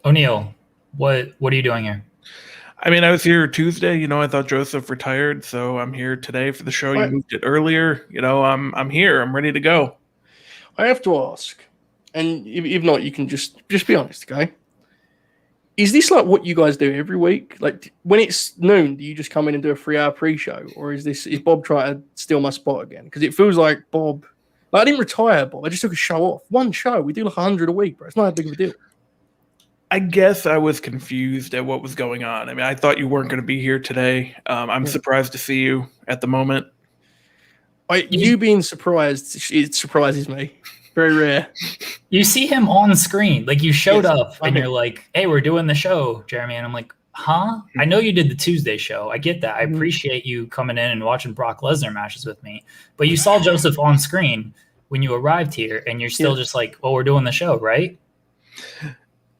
O'Neill, what are you doing here? I mean, I was here Tuesday. I thought Joseph retired, so I'm here today for the show. You moved it earlier. I'm here. I'm ready to go. I have to ask, and if not, you can just be honest, okay? Is this like what you guys do every week? Like when it's noon, do you just come in and do a 3-hour pre-show, or is Bob trying to steal my spot again? Because it feels like Bob. Like, I didn't retire, Bob. I just took a show off. One show. We do like 100 a week, bro. It's not that big of a deal. I guess I was confused at what was going on. I mean, I thought you weren't going to be here today. I'm surprised to see you at the moment. You being surprised, it surprises me. Very rare. You see him on screen. Like, you showed up and you're like, hey, we're doing the show, Jeremy. And I'm like, huh? I know you did the Tuesday show. I get that. I appreciate you coming in and watching Brock Lesnar matches with me. But you saw Joseph on screen when you arrived here, and you're still just like, well, we're doing the show, right?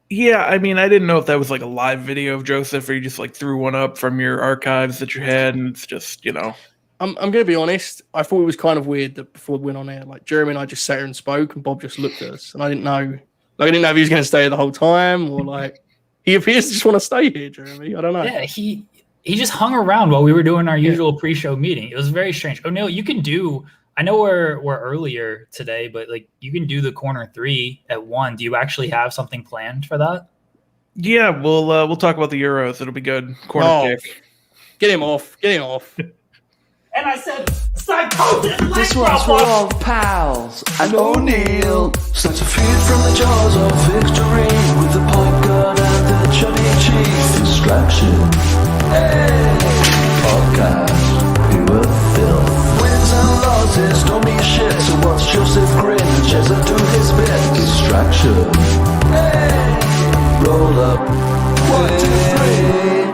Yeah, I mean, I didn't know if that was like a live video of Joseph, or you just like threw one up from your archives that you had, and it's just, I'm going to be honest. I thought it was kind of weird that before we went on air, like Jeremy and I just sat here and spoke, and Bob just looked at us, and I didn't know. Like, I didn't know if he was going to stay the whole time, or like he appears to just want to stay here, Jeremy. I don't know. Yeah, he just hung around while we were doing our usual pre-show meeting. It was very strange. O'Neill, you can do. I know we're earlier today, but like you can do the corner 3 at 1. Do you actually have something planned for that? Yeah, we'll talk about the Euros. It'll be good. Corner kick. Get him off. And I said, psychosis. This one's for all the pals. And O'Neill starts to feed from the jaws of victory with the pop gun and the chubby cheese distraction. Hey, podcast, pure filth. Wins and losses don't mean shit. So what's Joseph Grinch as I do his bit? Distraction. Hey, roll up. 1, 2, 3.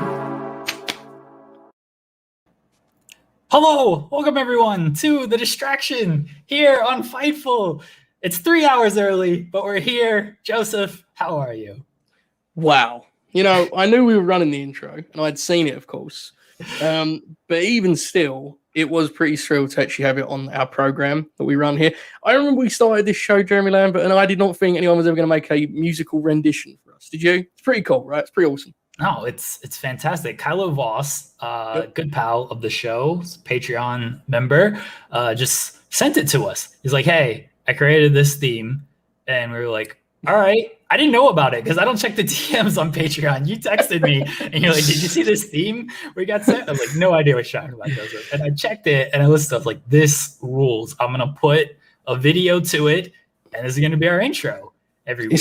Hello, welcome everyone to The Distraction here on Fightful. It's 3 hours early, but we're here. Joseph, how are you? Wow. I knew we were running the intro, and I'd seen it, of course. But even still, it was pretty thrilled to actually have it on our program that we run here. I remember we started this show, Jeremy Lambert, and I did not think anyone was ever going to make a musical rendition for us. Did you? It's pretty cool, right? It's pretty awesome. No, it's fantastic. Kylo Voss, good pal of the show, Patreon member, just sent it to us. He's like, hey, I created this theme. And we were like, all right. I didn't know about it because I don't check the DMs on Patreon. You texted me and you're like, did you see this theme we got sent? I was like, no idea what you're talking about, Joseph. And I checked it and I listened to stuff like, this rules. I'm going to put a video to it, and this is going to be our intro every week.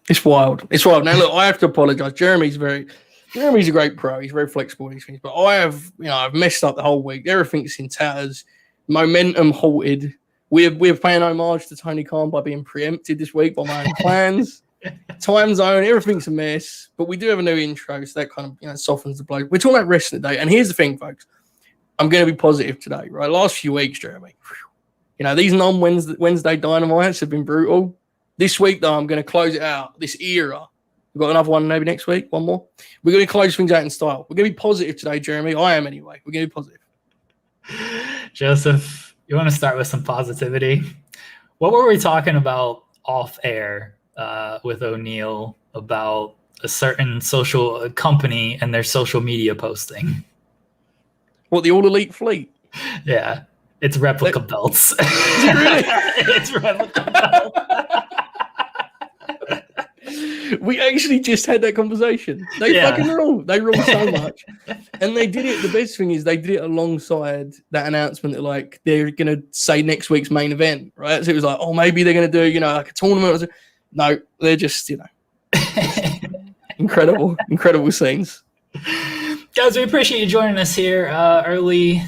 It's wild. It's wild. Now, look, I have to apologize. Jeremy's a great pro. He's very flexible in these things. But I've messed up the whole week. Everything's in tatters. Momentum halted. We're paying homage to Tony Khan by being preempted this week by my own plans. Time zone, everything's a mess. But we do have a new intro, so that kind of softens the blow. We're talking about wrestling today. And here's the thing, folks. I'm going to be positive today, right? Last few weeks, Jeremy. These non-Wednesday Dynamites have been brutal. This week, though, I'm going to close it out. This era. We've got another one maybe next week. One more. We're going to close things out in style. We're going to be positive today, Jeremy. I am anyway. We're going to be positive. Joseph, you want to start with some positivity? What were we talking about off air with O'Neill about a certain social company and their social media posting? What, the All Elite Fleet? Yeah. It's replica belts. Is it really? It's replica belts. We actually just had that conversation. They fucking rule. They rule so much. And they did it. The best thing is they did it alongside that announcement that like they're going to say next week's main event, right? So it was like, oh, maybe they're going to do, like a tournament. No, they're just, incredible scenes. Guys, we appreciate you joining us here early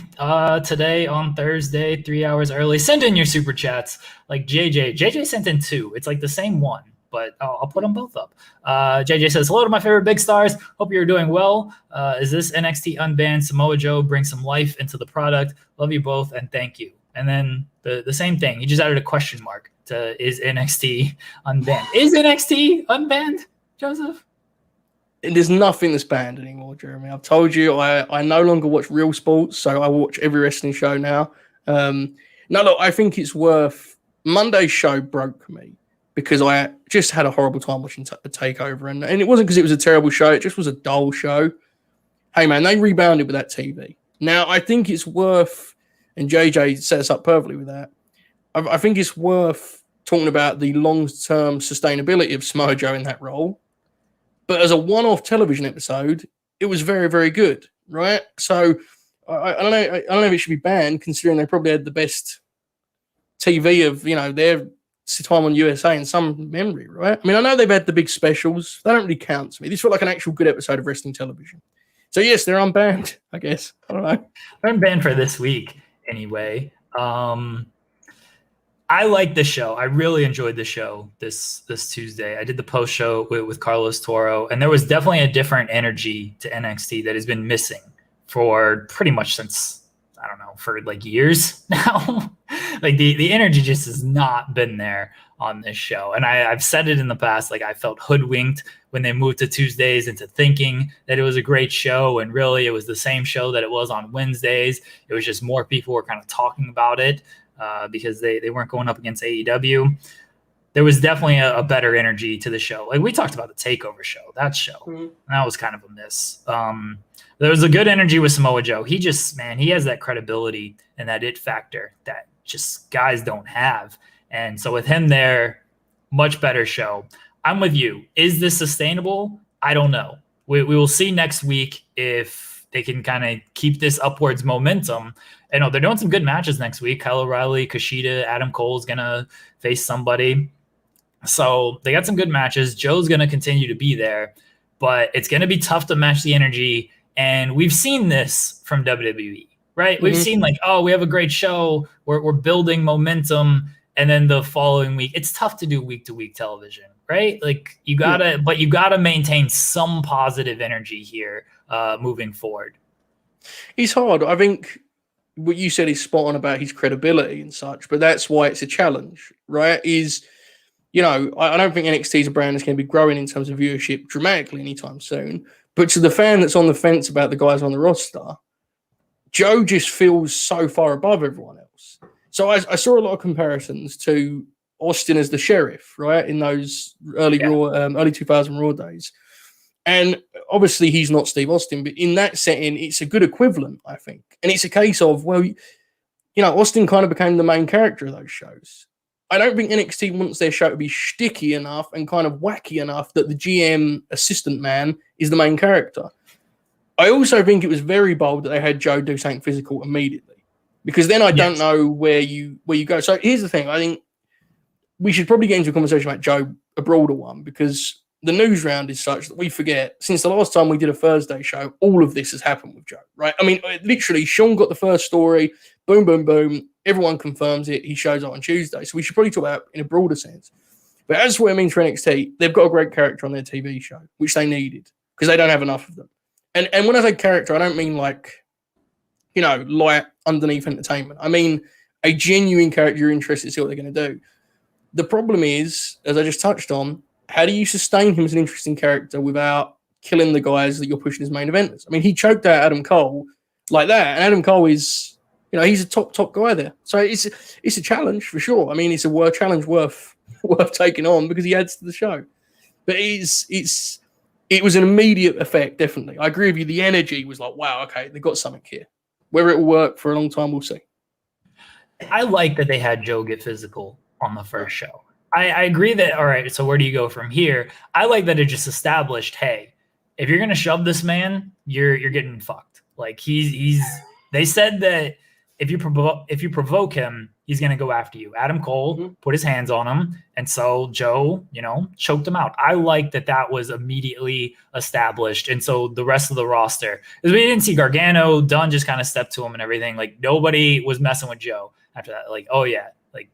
today on Thursday, 3 hours early. Send in your super chats like JJ. JJ sent in 2. It's like the same one, but I'll put them both up. JJ says, hello to my favorite big stars. Hope you're doing well. Is this NXT unbanned? Samoa Joe bring some life into the product. Love you both and thank you. And then the same thing. He just added a question mark to is NXT unbanned? Is NXT unbanned, Joseph? There's nothing that's banned anymore, Jeremy. I've told you I no longer watch real sports, so I watch every wrestling show now. No, look, I think it's worth. Monday's show broke me. because I just had a horrible time watching the Takeover. And it wasn't because it was a terrible show. It just was a dull show. Hey, man, they rebounded with that TV. Now, I think it's worth, and JJ set us up perfectly with that, I think it's worth talking about the long-term sustainability of Samoa Joe in that role. But as a one-off television episode, it was very, very good, right? So I don't know. I don't know if it should be banned, considering they probably had the best TV of their time on USA in some memory, right? I mean, I know they've had the big specials. They don't really count to me. This felt like an actual good episode of wrestling television. So yes, they're unbanned, I guess. I don't know. They're unbanned for this week anyway. I like the show. I really enjoyed the show this Tuesday. I did the post show with Carlos Toro, and there was definitely a different energy to NXT that has been missing for pretty much since, I don't know, for like years now. Like the energy just has not been there on this show. And I've said it in the past, like I felt hoodwinked when they moved to Tuesdays into thinking that it was a great show. And really it was the same show that it was on Wednesdays. It was just more people were kind of talking about it because they weren't going up against AEW. There was definitely a better energy to the show. Like we talked about the Takeover show, that show. That was kind of a miss. There was a good energy with Samoa Joe. He has that credibility and that it factor that just guys don't have. And so with him there, much better show. I'm with you. Is this sustainable? I don't know. We will see next week if they can kind of keep this upwards momentum. I know they're doing some good matches next week. Kyle O'Reilly, Kushida, Adam Cole's going to face somebody. So they got some good matches. Joe's going to continue to be there, but it's going to be tough to match the energy. And we've seen this from WWE, right? We've seen like, oh, we have a great show. We're building momentum. And then the following week, it's tough to do week-to-week television, right? Like you gotta maintain some positive energy here moving forward. It's hard. I think what you said is spot on about his credibility and such, but that's why it's a challenge, right? I don't think NXT is a brand that's going to be growing in terms of viewership dramatically anytime soon. But to the fan that's on the fence about the guys on the roster, Joe just feels so far above everyone else. So I saw a lot of comparisons to Austin as the sheriff, right, in those early 2000 Raw days. And obviously he's not Steve Austin, but in that setting, it's a good equivalent, I think. And it's a case of, Austin kind of became the main character of those shows. I don't think NXT wants their show to be sticky enough and kind of wacky enough that the GM assistant man is the main character. I also think it was very bold that they had Joe do something physical immediately, because then I don't know where you go. So here's the thing. I think we should probably get into a conversation about Joe, a broader one, because the news round is such that we forget. Since the last time we did a Thursday show, all of this has happened with Joe, right? I mean, literally, Sean got the first story. Boom, boom, boom. Everyone confirms it. He shows up on Tuesday. So we should probably talk about it in a broader sense. But as for what it means for NXT, they've got a great character on their TV show, which they needed because they don't have enough of them. And when I say character, I don't mean like, light underneath entertainment. I mean a genuine character you're interested to see what they're going to do. The problem is, as I just touched on, how do you sustain him as an interesting character without killing the guys that you're pushing as main eventers? I mean, he choked out Adam Cole like that, and Adam Cole is, he's a top guy there. So it's a challenge for sure. I mean, it's a challenge worth taking on because he adds to the show. But it was an immediate effect, definitely. I agree with you. The energy was like, wow, okay, they got something here. Whether it will work for a long time, we'll see. I like that they had Joe get physical on the first show. I agree that, all right, so where do you go from here? I like that it just established, hey, if you're going to shove this man, you're getting fucked. Like they said that if you provoke him, he's going to go after you. Adam Cole put his hands on him, and so Joe, choked him out. I like that was immediately established, and so the rest of the roster, because we didn't see Gargano, Dunn just kind of stepped to him and everything. Like nobody was messing with Joe after that. Like, oh yeah, like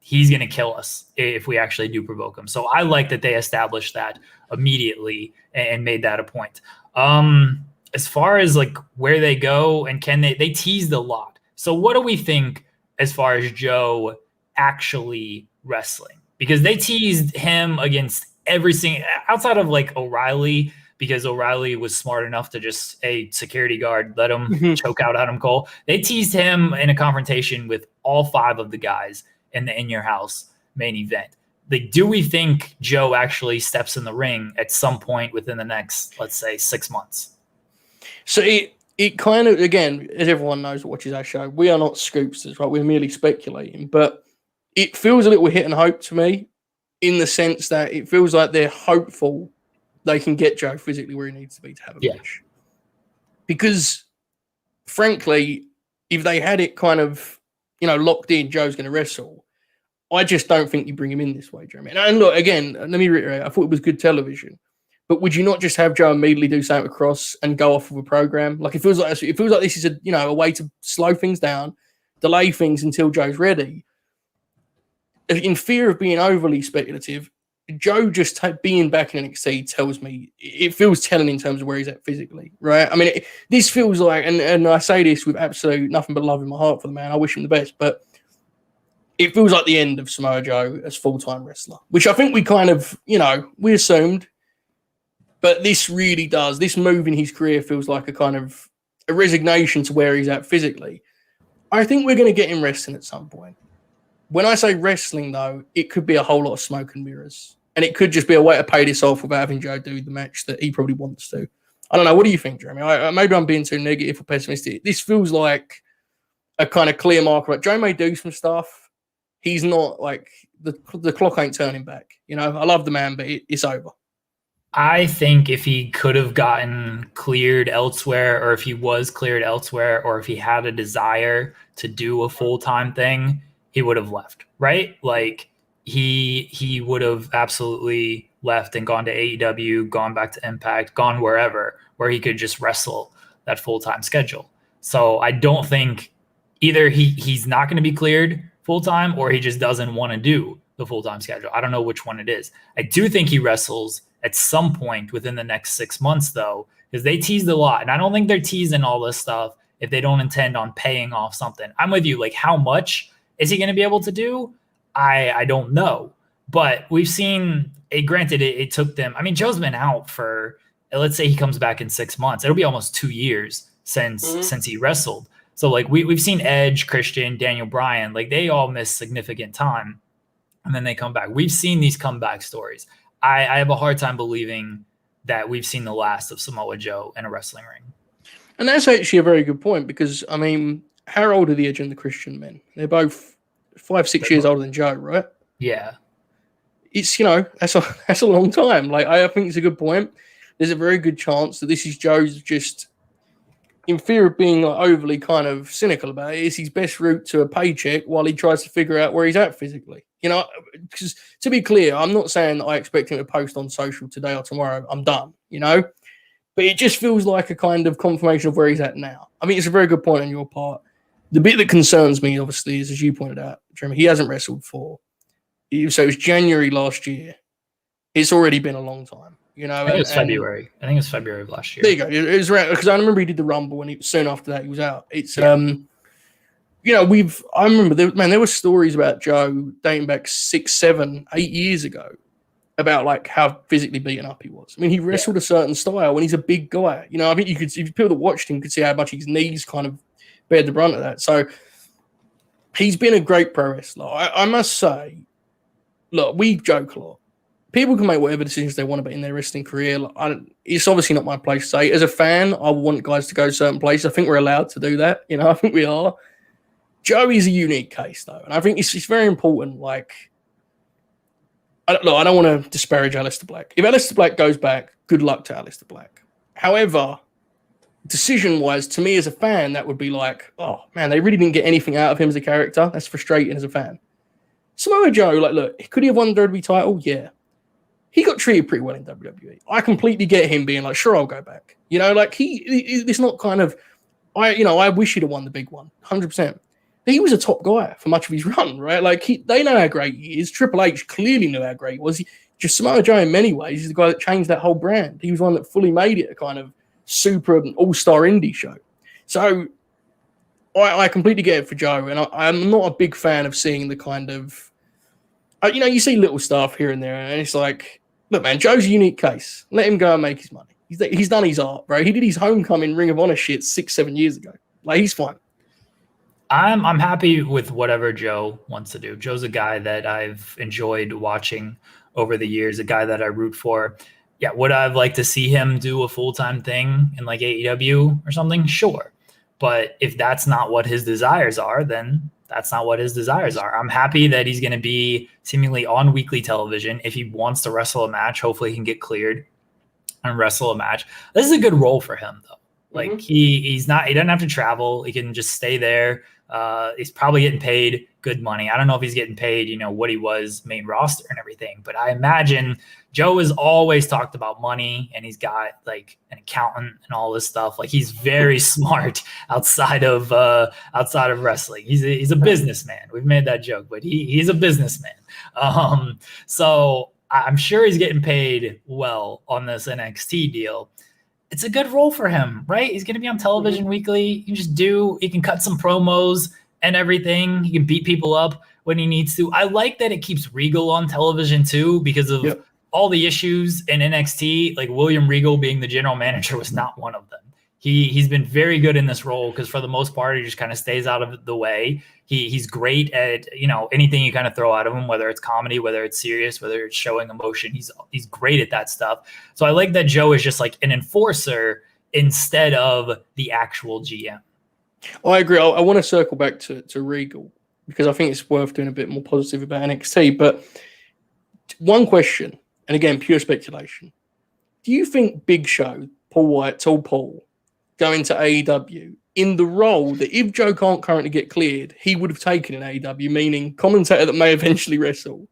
he's going to kill us if we actually do provoke him. So I like that they established that immediately and made that a point. As far as like where they go and can they teased a lot. So what do we think as far as Joe actually wrestling? Because they teased him against every single, outside of like O'Reilly, because O'Reilly was smart enough to just a security guard, let him choke out Adam Cole. They teased him in a confrontation with all 5 of the guys in the In Your House main event. Like, do we think Joe actually steps in the ring at some point within the next, let's say, 6 months? So it kind of, again, as everyone knows who watches our show, we are not scoopsters, right? We're merely speculating, but it feels a little hit and hope to me, in the sense that it feels like they're hopeful they can get Joe physically where he needs to be to have a match. Because, frankly, if they had it kind of, locked in, Joe's going to wrestle, I just don't think you bring him in this way, Jeremy. And look, again, let me reiterate, I thought it was good television. But would you not just have Joe immediately do something across and go off of a program? Like, it feels like this is a way to slow things down, delay things until Joe's ready. In fear of being overly speculative, Joe just being back in NXT tells me it feels telling in terms of where he's at physically, right? I mean, this feels like, and I say this with absolute nothing but love in my heart for the man. I wish him the best, but it feels like the end of Samoa Joe as full-time wrestler, which I think we kind of, we assumed. But this really does. This move in his career feels like a kind of a resignation to where he's at physically. I think we're going to get him wrestling at some point. When I say wrestling, though, it could be a whole lot of smoke and mirrors. And it could just be a way to pay this off without having Joe do the match that he probably wants to. I don't know. What do you think, Jeremy? Maybe I'm being too negative or pessimistic. This feels like a kind of clear marker. Like, Joe may do some stuff. He's not like the clock ain't turning back. I love the man, but it's over. I think if he could have gotten cleared elsewhere, or if he was cleared elsewhere, or if he had a desire to do a full-time thing, he would have left, right? Like, he would have absolutely left and gone to AEW, gone back to Impact, gone wherever, where he could just wrestle that full-time schedule. So I don't think either he's not going to be cleared full-time, or he just doesn't want to do the full-time schedule. I don't know which one it is. I do think he wrestles at some point within the next 6 months, though, because they teased a lot. And I don't think they're teasing all this stuff if they don't intend on paying off something. I'm with you. Like, how much is he going to be able to do? I don't know. But we've seen it. Granted, it took them. I mean, Joe's been out for, let's say he comes back in 6 months. It'll be almost 2 years since he wrestled. So, like, we've seen Edge, Christian, Daniel Bryan, like, they all miss significant time, and then they come back. We've seen these comeback stories. I have a hard time believing that we've seen the last of Samoa Joe in a wrestling ring. And that's actually a very good point, because, I mean, how old are the Edge and the Christian men? They're both 5-6 years older than Joe, right? Yeah. It's, that's a long time. Like, I think it's a good point. There's a very good chance that this is Joe's just, in fear of being like overly kind of cynical about it, is his best route to a paycheck while he tries to figure out where he's at physically. Because to be clear, I'm not saying that I expect him to post on social today or tomorrow. I'm done, But it just feels like a kind of confirmation of where he's at now. I mean, it's a very good point on your part. The bit that concerns me, obviously, is, as you pointed out, Jeremy, he hasn't wrestled for. So it was January last year. It's already been a long time. I think it's February. I think it's February of last year. There you go. It was around, because I remember he did the Rumble, and soon after that he was out. It's I remember there were stories about Joe dating back 6, 7, 8 years ago about like how physically beaten up he was. I mean, he wrestled a certain style when he's a big guy. I think you could, if people that watched him could see how much his knees kind of bear the brunt of that. So he's been a great pro wrestler. I must say, look, we joke a lot. People can make whatever decisions they want about in their wrestling career. It's obviously not my place to say. As a fan, I want guys to go certain places. I think we're allowed to do that. I think we are. Joe is a unique case, though, and I think it's very important. Like, I don't want to disparage Aleister Black. If Aleister Black goes back, good luck to Aleister Black. However, decision-wise, to me as a fan, that would be like, oh, man, they really didn't get anything out of him as a character. That's frustrating as a fan. Samoa Joe, like, look, could he have won the WWE title? Yeah. He got treated pretty well in WWE. I completely get him being like, sure, I'll go back. It's not kind of, I wish he'd have won the big one, 100%. He was a top guy for much of his run, right? Like, they know how great he is. Triple H clearly knew how great he was. Just Samoa Joe, in many ways, is the guy that changed that whole brand. He was one that fully made it a kind of super all-star indie show. So I completely get it for Joe, and I'm not a big fan of seeing the kind of, you see little stuff here and there, and it's like, look, man, Joe's a unique case. Let him go and make his money. He's done his art, bro. He did his homecoming Ring of Honor shit 6-7 years ago. Like, he's fine. I'm happy with whatever Joe wants to do. Joe's a guy that I've enjoyed watching over the years, a guy that I root for. Yeah, would I like to see him do a full-time thing in like AEW or something? Sure. But if that's not what his desires are, then that's not what his desires are. I'm happy that he's going to be seemingly on weekly television. If he wants to wrestle a match, hopefully he can get cleared and wrestle a match. This is a good role for him, though. Like he doesn't have to travel. He can just stay there. He's probably getting paid good money. I don't know if he's getting paid, what he was main roster and everything, but I imagine Joe has always talked about money, and he's got like an accountant and all this stuff. Like he's very smart outside of wrestling. He's a businessman. We've made that joke, but he's a businessman. So I'm sure he's getting paid well on this NXT deal. It's a good role for him, right? He's going to be on television weekly. He can cut some promos and everything. He can beat people up when he needs to. I like that it keeps Regal on television too, because of all the issues in NXT. Like William Regal being the general manager was not one of them. He's been very good in this role because for the most part, he just kind of stays out of the way. He's great at, anything you kind of throw out of him, whether it's comedy, whether it's serious, whether it's showing emotion. He's great at that stuff. So I like that Joe is just like an enforcer instead of the actual GM. I agree. I want to circle back to Regal because I think it's worth doing a bit more positive about NXT. But one question, and again, pure speculation. Do you think Big Show, Paul White, Tall Paul, going to AEW in the role that if Joe can't currently get cleared, he would have taken in AEW, meaning commentator that may eventually wrestle?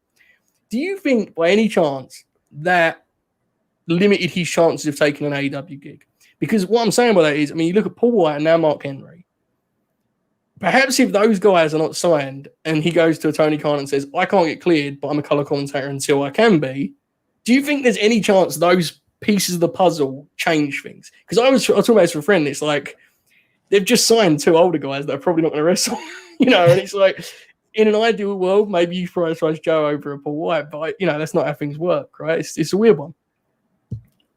Do you think by any chance that limited his chances of taking an AEW gig? Because what I'm saying by that is, you look at Paul White and now Mark Henry. Perhaps if those guys are not signed and he goes to a Tony Khan and says, I can't get cleared, but I'm a color commentator until I can be, do you think there's any chance those pieces of the puzzle change things? Because I was talking about this with a friend. It's like they've just signed two older guys that are probably not going to wrestle, and it's like in an ideal world, maybe you prioritize Joe over a Paul White, but that's not how things work, right? It's a weird one.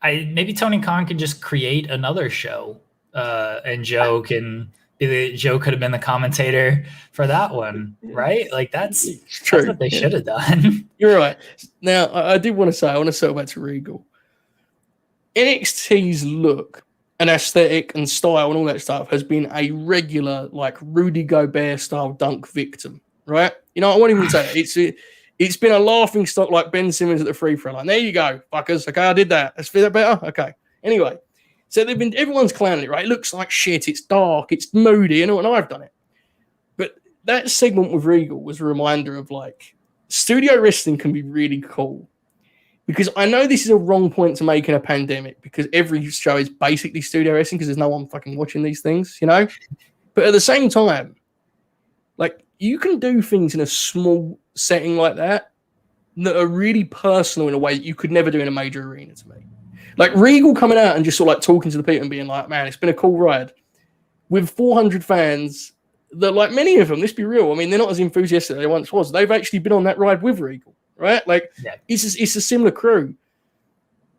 Maybe Tony Khan could just create another show, and Joe could have been the commentator for that one, right? Like that's true. That's what they should have done. You're right. Now, I did want to say, I want to circle back to Regal. NXT's look and aesthetic and style and all that stuff has been a regular, like Rudy Gobert style dunk victim, right? I won't even say it. It's been a laughing stock like Ben Simmons at the free throw line. There you go, fuckers. Okay, I did that. Let's feel that better. Okay. Anyway, so everyone's clowning it, right? It looks like shit. It's dark. It's moody. And I've done it. But that segment with Regal was a reminder of like studio wrestling can be really cool. Because I know this is a wrong point to make in a pandemic because every show is basically studio wrestling because there's no one fucking watching these things, But at the same time, like you can do things in a small setting like that are really personal in a way that you could never do in a major arena to me. Like Regal coming out and just sort of like talking to the people and being like, man, it's been a cool ride. With 400 fans that like many of them, let's be real, they're not as enthusiastic as they once was. They've actually been on that ride with Regal. Right? Like, it's a similar crew.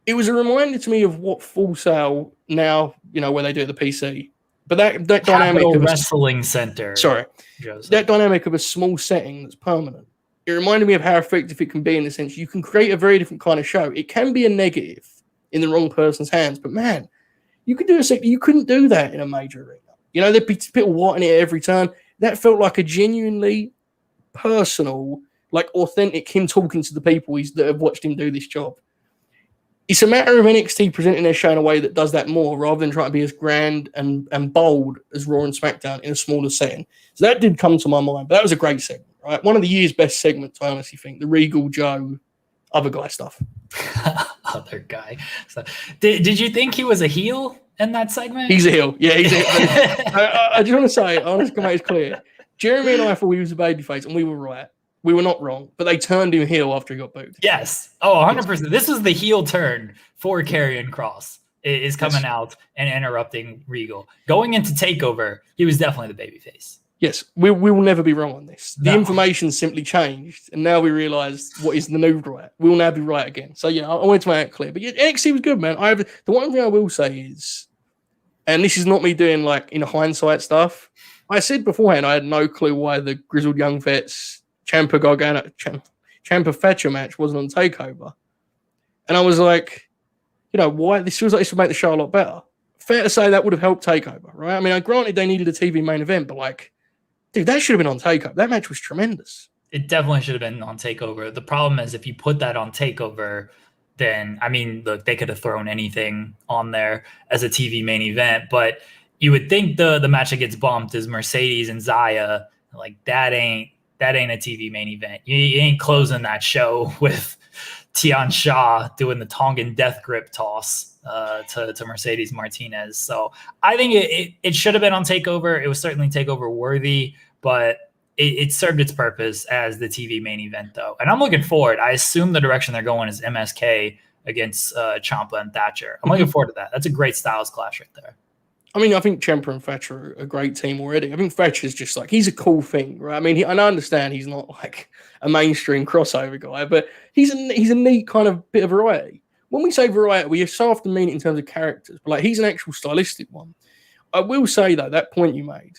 It was a reminder to me of what Full Sail now, where they do the PC. But that dynamic of wrestling center. Sorry. Joseph. That dynamic of a small setting that's permanent. It reminded me of how effective it can be in the sense you can create a very different kind of show. It can be a negative in the wrong person's hands, but man, you could do you couldn't do that in a major arena. There'd be people wanting it every turn. That felt like a genuinely personal, like authentic him talking to the people that have watched him do this job. It's a matter of NXT presenting their show in a way that does that more rather than trying to be as grand and bold as Raw and SmackDown in a smaller setting. So that did come to my mind, but that was a great segment, right? One of the year's best segments, I honestly think. The Regal, Joe, other guy stuff. Other guy. So, did you think he was a heel in that segment? He's a heel. Yeah, he's a heel. I just want to say, I want to make it clear. Jeremy and I thought he was a babyface, and we were right. We were not wrong, but they turned him heel after he got booed. Yes. Oh, 100%. This was the heel turn for Karrion Kross is coming out and interrupting Regal. Going into TakeOver, he was definitely the babyface. Yes, we will never be wrong on this. The information simply changed, and now we realize what is the new right. We will now be right again. So, I wanted to make it clear. But NXT was good, man. The one thing I will say is, and this is not me doing like in hindsight stuff, I said beforehand I had no clue why the Grizzled Young Vets Ciampa Fetcher match wasn't on TakeOver. And I was like, why? This feels like this would make the show a lot better. Fair to say that would have helped TakeOver, right? I mean, granted they needed a TV main event, but like, dude, that should have been on TakeOver. That match was tremendous. It definitely should have been on TakeOver. The problem is if you put that on TakeOver, then, I mean, look, they could have thrown anything on there as a TV main event, but you would think the match that gets bumped is Mercedes and Zaya. Like, that ain't a TV main event. You ain't closing that show with Tian Sha doing the Tongan death grip toss to Mercedes Martinez. So I think it should have been on TakeOver. It was certainly TakeOver worthy, but it served its purpose as the TV main event, though. And I'm looking forward. I assume the direction they're going is MSK against Ciampa and Thatcher. I'm looking forward to that. That's a great styles clash right there. I mean, I think Ciampa and Thatcher are a great team already. I think Thatcher's just like, he's a cool thing, right? I mean, and I understand he's not like a mainstream crossover guy, but he's a neat kind of bit of variety. When we say variety, we so often mean it in terms of characters, but like he's an actual stylistic one. I will say, though, that point you made,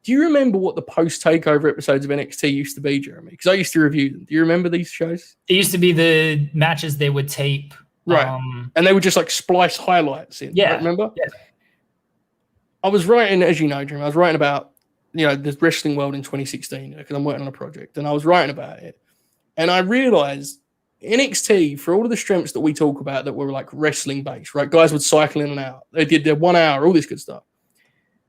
do you remember what the post-takeover episodes of NXT used to be, Jeremy? Because I used to review them. Do you remember these shows? It used to be the matches they would tape. Right. And they would just like splice highlights in. Yeah. Right, remember? Yeah. I was writing, as you know, Jeremy, I was writing about, the wrestling world in 2016 because I'm working on a project and I was writing about it. And I realized NXT, for all of the strengths that we talk about that were like wrestling based, right? Guys would cycle in and out. They did their 1 hour, all this good stuff.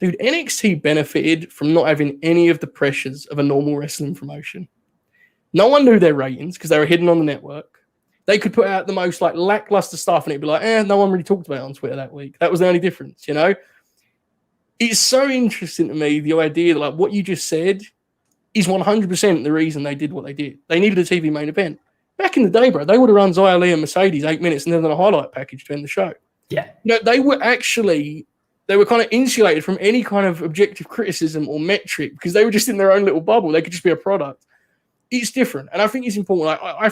Dude, NXT benefited from not having any of the pressures of a normal wrestling promotion. No one knew their ratings because they were hidden on the network. They could put out the most like lackluster stuff and it'd be like, no one really talked about it on Twitter that week. That was the only difference, It's so interesting to me, the idea that like what you just said is 100% the reason they did what they did. They needed a TV main event. Back in the day, bro, they would have run Xia Li and Mercedes 8 minutes and then done a highlight package to end the show. Yeah. They were kind of insulated from any kind of objective criticism or metric because they were just in their own little bubble. They could just be a product. It's different. And I think it's important. I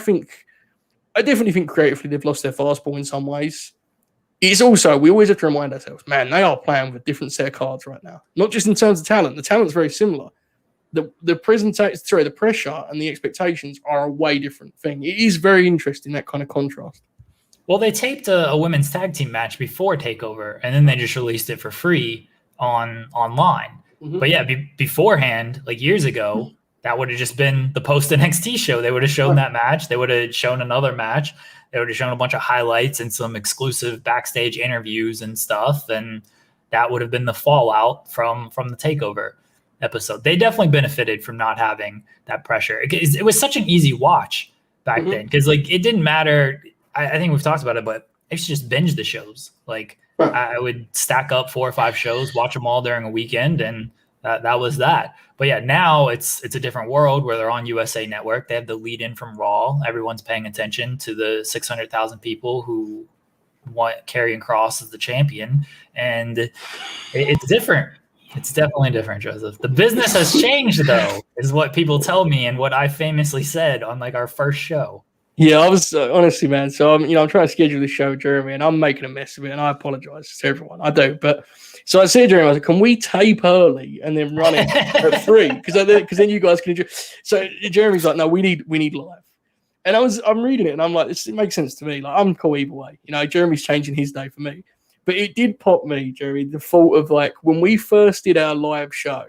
definitely think creatively they've lost their fastball in some ways. It's also, we always have to remind ourselves, man, they are playing with a different set of cards right now. Not just in terms of talent. The talent's very similar. The pressure and the expectations are a way different thing. It is very interesting, that kind of contrast. Well, they taped a women's tag team match before TakeOver, and then they just released it for free online. Mm-hmm. But yeah, beforehand, like years ago, that would have just been the post NXT show. They would have shown that match. They would have shown another match. They would have shown a bunch of highlights and some exclusive backstage interviews and stuff. And that would have been the fallout from the TakeOver episode. They definitely benefited from not having that pressure. It was such an easy watch back then because like it didn't matter. I think we've talked about it, but I used to just binge the shows. Like I would stack up 4 or 5 shows, watch them all during a weekend, and that was that. But yeah, now it's a different world where they're on USA Network. They have the lead in from Raw. Everyone's paying attention to the 600,000 people who want Karrion Kross as the champion, and it's different. It's definitely different, Joseph. The business has changed, though, is what people tell me and what I famously said on like our first show. Yeah, I was honestly, man. So I'm trying to schedule this show, Jeremy, and I'm making a mess of it, and I apologize to everyone. I do, but so I said, Jeremy, I was like, can we tape early and then run it at 3? Because then you guys can enjoy. So Jeremy's like, no, we need live. And I'm reading it, and I'm like, it makes sense to me. Like I'm cool either way. Jeremy's changing his day for me, but it did pop me, Jeremy, the thought of like when we first did our live show,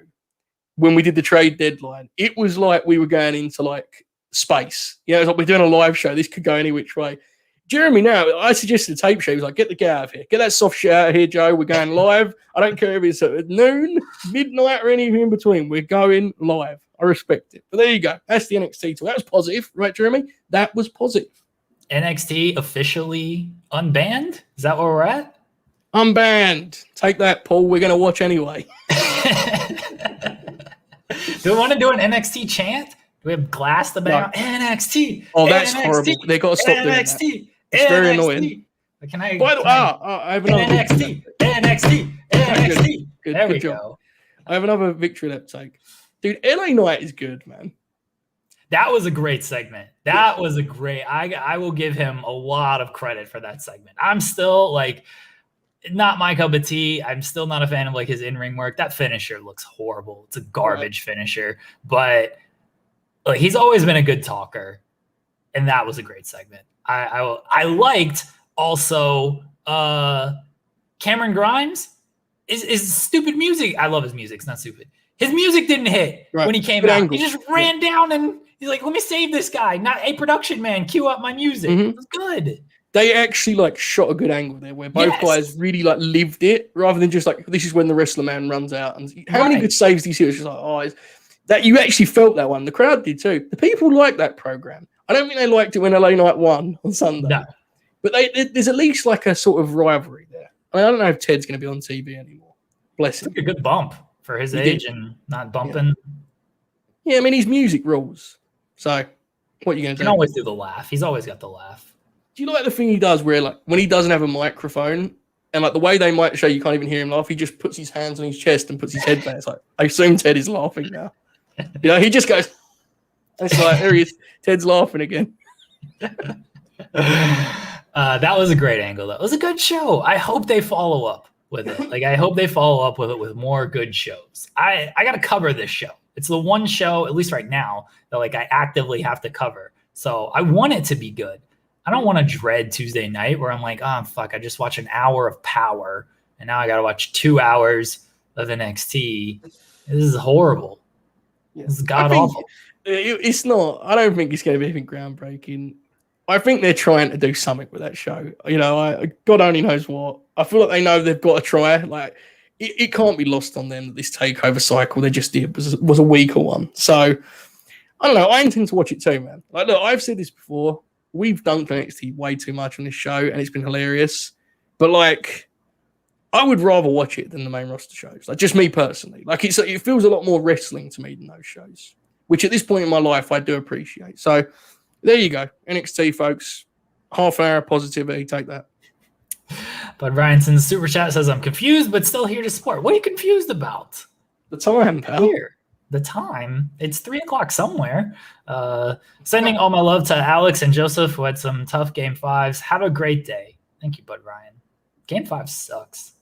when we did the trade deadline, it was like we were going into like space. It's like we're doing a live show. This could go any which way. Jeremy, now, I suggested a tape show. He was like, get out of here. Get that soft shit out of here, Joe. We're going live. I don't care if it's at noon, midnight, or anything in between. We're going live. I respect it. But there you go. That's the NXT talk. That was positive, right, Jeremy? That was positive. NXT officially unbanned? Is that where we're at? Unbanned. Take that, Paul. We're going to watch anyway. Do we want to do an NXT chant? Do we have Glass the band? No. NXT. Oh, that's NXT, horrible. They got to stop doing that. It's very annoying. I have another NXT. There we go. I have another victory lap take. Dude, LA Knight is good, man. That was a great segment. I will give him a lot of credit for that segment. I'm still like, not my cup of tea. I'm still not a fan of like his in-ring work. That finisher looks horrible. It's a garbage finisher, but like, he's always been a good talker, and that was a great segment. I liked also Cameron Grimes is stupid music. I love his music. It's not stupid. His music didn't hit when he came out. He just ran down and he's like, "Let me save this guy." Not a production man. Cue up my music. It was good. They actually like shot a good angle there where both guys really like lived it rather than just like, this is when the wrestler man runs out. And how many good saves do you see? It's just like, that you actually felt that one. The crowd did too. The people liked that program. I don't think they liked it when LA Knight won on Sunday. No. But there's at least like a sort of rivalry there. I mean, I don't know if Ted's going to be on TV anymore. Bless him. It's a good bump for his age and not bumping. Yeah, I mean, his music rules. So what are you going to do? He can always do the laugh. He's always got the laugh. Do you like the thing he does where, like, when he doesn't have a microphone and, like, the way they might show you can't even hear him laugh, he just puts his hands on his chest and puts his head back. It's like, I assume Ted is laughing now. You know, he just goes, it's like, there he is. Ted's laughing again. That was a great angle. That was a good show. I hope they follow up with it. Like, I hope they follow up with it with more good shows. I got to cover this show. It's the one show, at least right now, that, like, I actively have to cover. So I want it to be good. I don't want to dread Tuesday night where I'm like, oh, fuck, I just watched an hour of Power, and now I got to watch 2 hours of NXT. This is horrible. Yeah. This is god-awful. It's not. I don't think it's going to be anything groundbreaking. I think they're trying to do something with that show. You know, God only knows what. I feel like they know they've got to try. Like, it can't be lost on them that this takeover cycle they just did was a weaker one. So, I don't know. I intend to watch it too, man. Like, look, I've said this before. We've dunked NXT way too much on this show, and it's been hilarious. But, like, I would rather watch it than the main roster shows. Like, just me personally. Like, it feels a lot more wrestling to me than those shows, which at this point in my life I do appreciate. So, there you go. NXT, folks. Half an hour of positivity. Take that. But Ryanson's super chat says, I'm confused, but still here to support. What are you confused about? The time, pal. Here. The time. It's 3:00 somewhere. Sending all my love to Alex and Joseph, who had some tough game fives. Have a great day. Thank you, Bud Ryan. Game 5 sucks.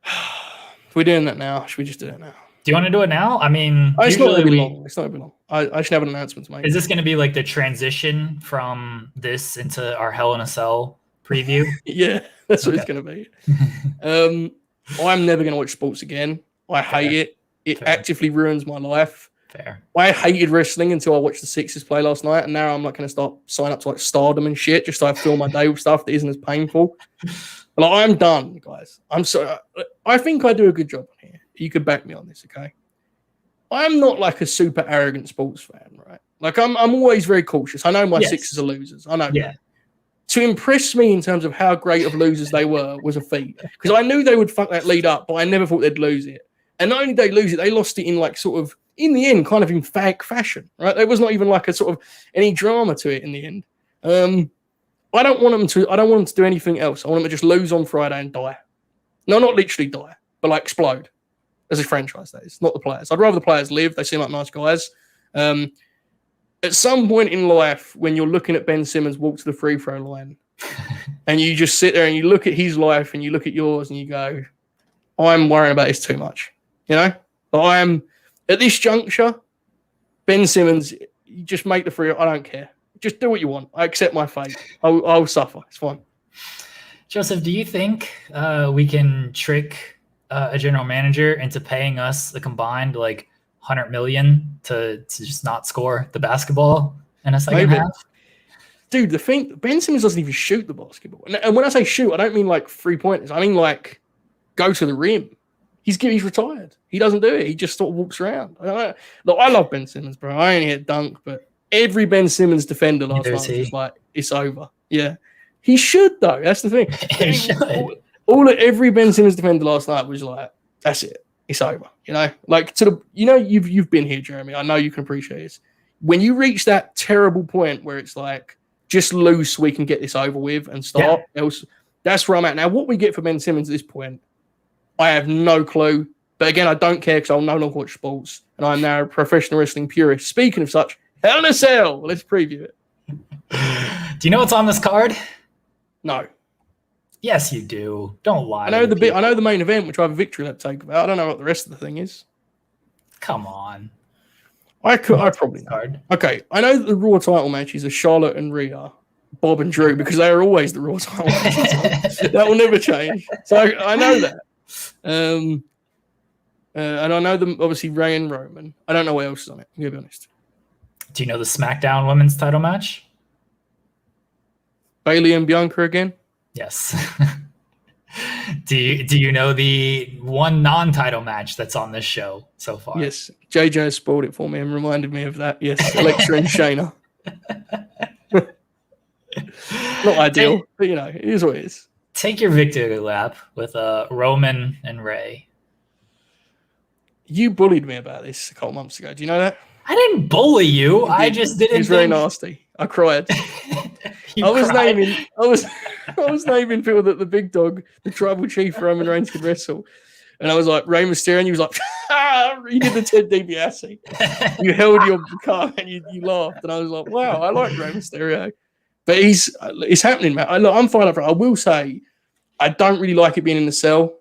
If we're doing that now, should we just do it now? Do you want to do it now? I mean, it's not going to be long. It's not going to be long. I should have an announcement to make. Is this going to be like the transition from this into our Hell in a Cell preview? Yeah, that's what it's going to be. I'm never going to watch sports again. I hate it. It actively ruins my life. Fair. I hated wrestling until I watched the Sixers play last night, and now I'm not going to start sign up to like Stardom and shit just so I fill my day with stuff that isn't as painful. Like, I'm done, guys. I think I do a good job here. You could back me on this, okay? I'm not like a super arrogant sports fan, right? Like, I'm always very cautious. I know my Sixers are losers. I know. Yeah. To impress me in terms of how great of losers they were was a feat. Because I knew they would fuck that lead up, but I never thought they'd lose it. And not only did they lose it, they lost it in like sort of, in the end, kind of in fag fashion, right? There was not even like a sort of any drama to it in the end. I don't want them to do anything else. I want them to just lose on Friday and die. No, not literally die, but like explode. As a franchise, that is, not the players. I'd rather the players live. They seem like nice guys. At some point in life, when you're looking at Ben Simmons walk to the free throw line, and you just sit there and you look at his life and you look at yours and you go, I'm worrying about this too much. You know? I'm at this juncture, Ben Simmons, you just make the free. I don't care. Just do what you want. I accept my fate. I'll suffer. It's fine. Joseph, do you think we can trick a general manager into paying us a combined like $100 million to just not score the basketball in a second half? Dude, the thing, Ben Simmons doesn't even shoot the basketball. And when I say shoot, I don't mean like 3-pointers. I mean like go to the rim. He's retired. He doesn't do it. He just sort of walks around. Look, I love Ben Simmons, bro. I only hit dunk, but every Ben Simmons defender last night was like, it's over. Yeah. He should, though. That's the thing. He should. Every Ben Simmons defender last night was like, that's it. It's over. You know? Like, you've been here, Jeremy. I know you can appreciate this. When you reach that terrible point where it's like, just lose so we can get this over with and start, else, that's where I'm at. Now, what we get for Ben Simmons at this point, I have no clue. But again, I don't care because I'll no longer watch sports. And I'm now a professional wrestling purist. Speaking of such, Hell in a Cell. Let's preview it. Do you know what's on this card? No. Yes, you do. Don't lie. I know the main event, which I have a victory lap take about. I don't know what the rest of the thing is. Come on. I probably know. Okay, I know that the Raw title matches are Charlotte and Rhea, Bob and Drew, because they are always the Raw title matches. That will never change. So I know that. And I know them, obviously, Ray and Roman. I don't know what else is on it, I'm going to be honest. Do you know the SmackDown women's title match? Bayley and Bianca again? Yes. Do you know the one non-title match that's on this show so far? Yes. JJ has spoiled it for me and reminded me of that. Yes, Alexa and Shayna. Not ideal, but it is what it is. Take your victory lap with Roman and Ray. You bullied me about this a couple months ago. Do you know that? I didn't bully you. I just didn't. It was very nasty. I cried. I was naming people that the big dog, the tribal chief Roman Reigns could wrestle. And I was like, Rey Mysterio, and you was like, you did the Ted DiBiase. You held your car and you laughed. And I was like, wow, I like Rey Mysterio. But it's happening, man. I'm fine for it. I will say, I don't really like it being in the cell.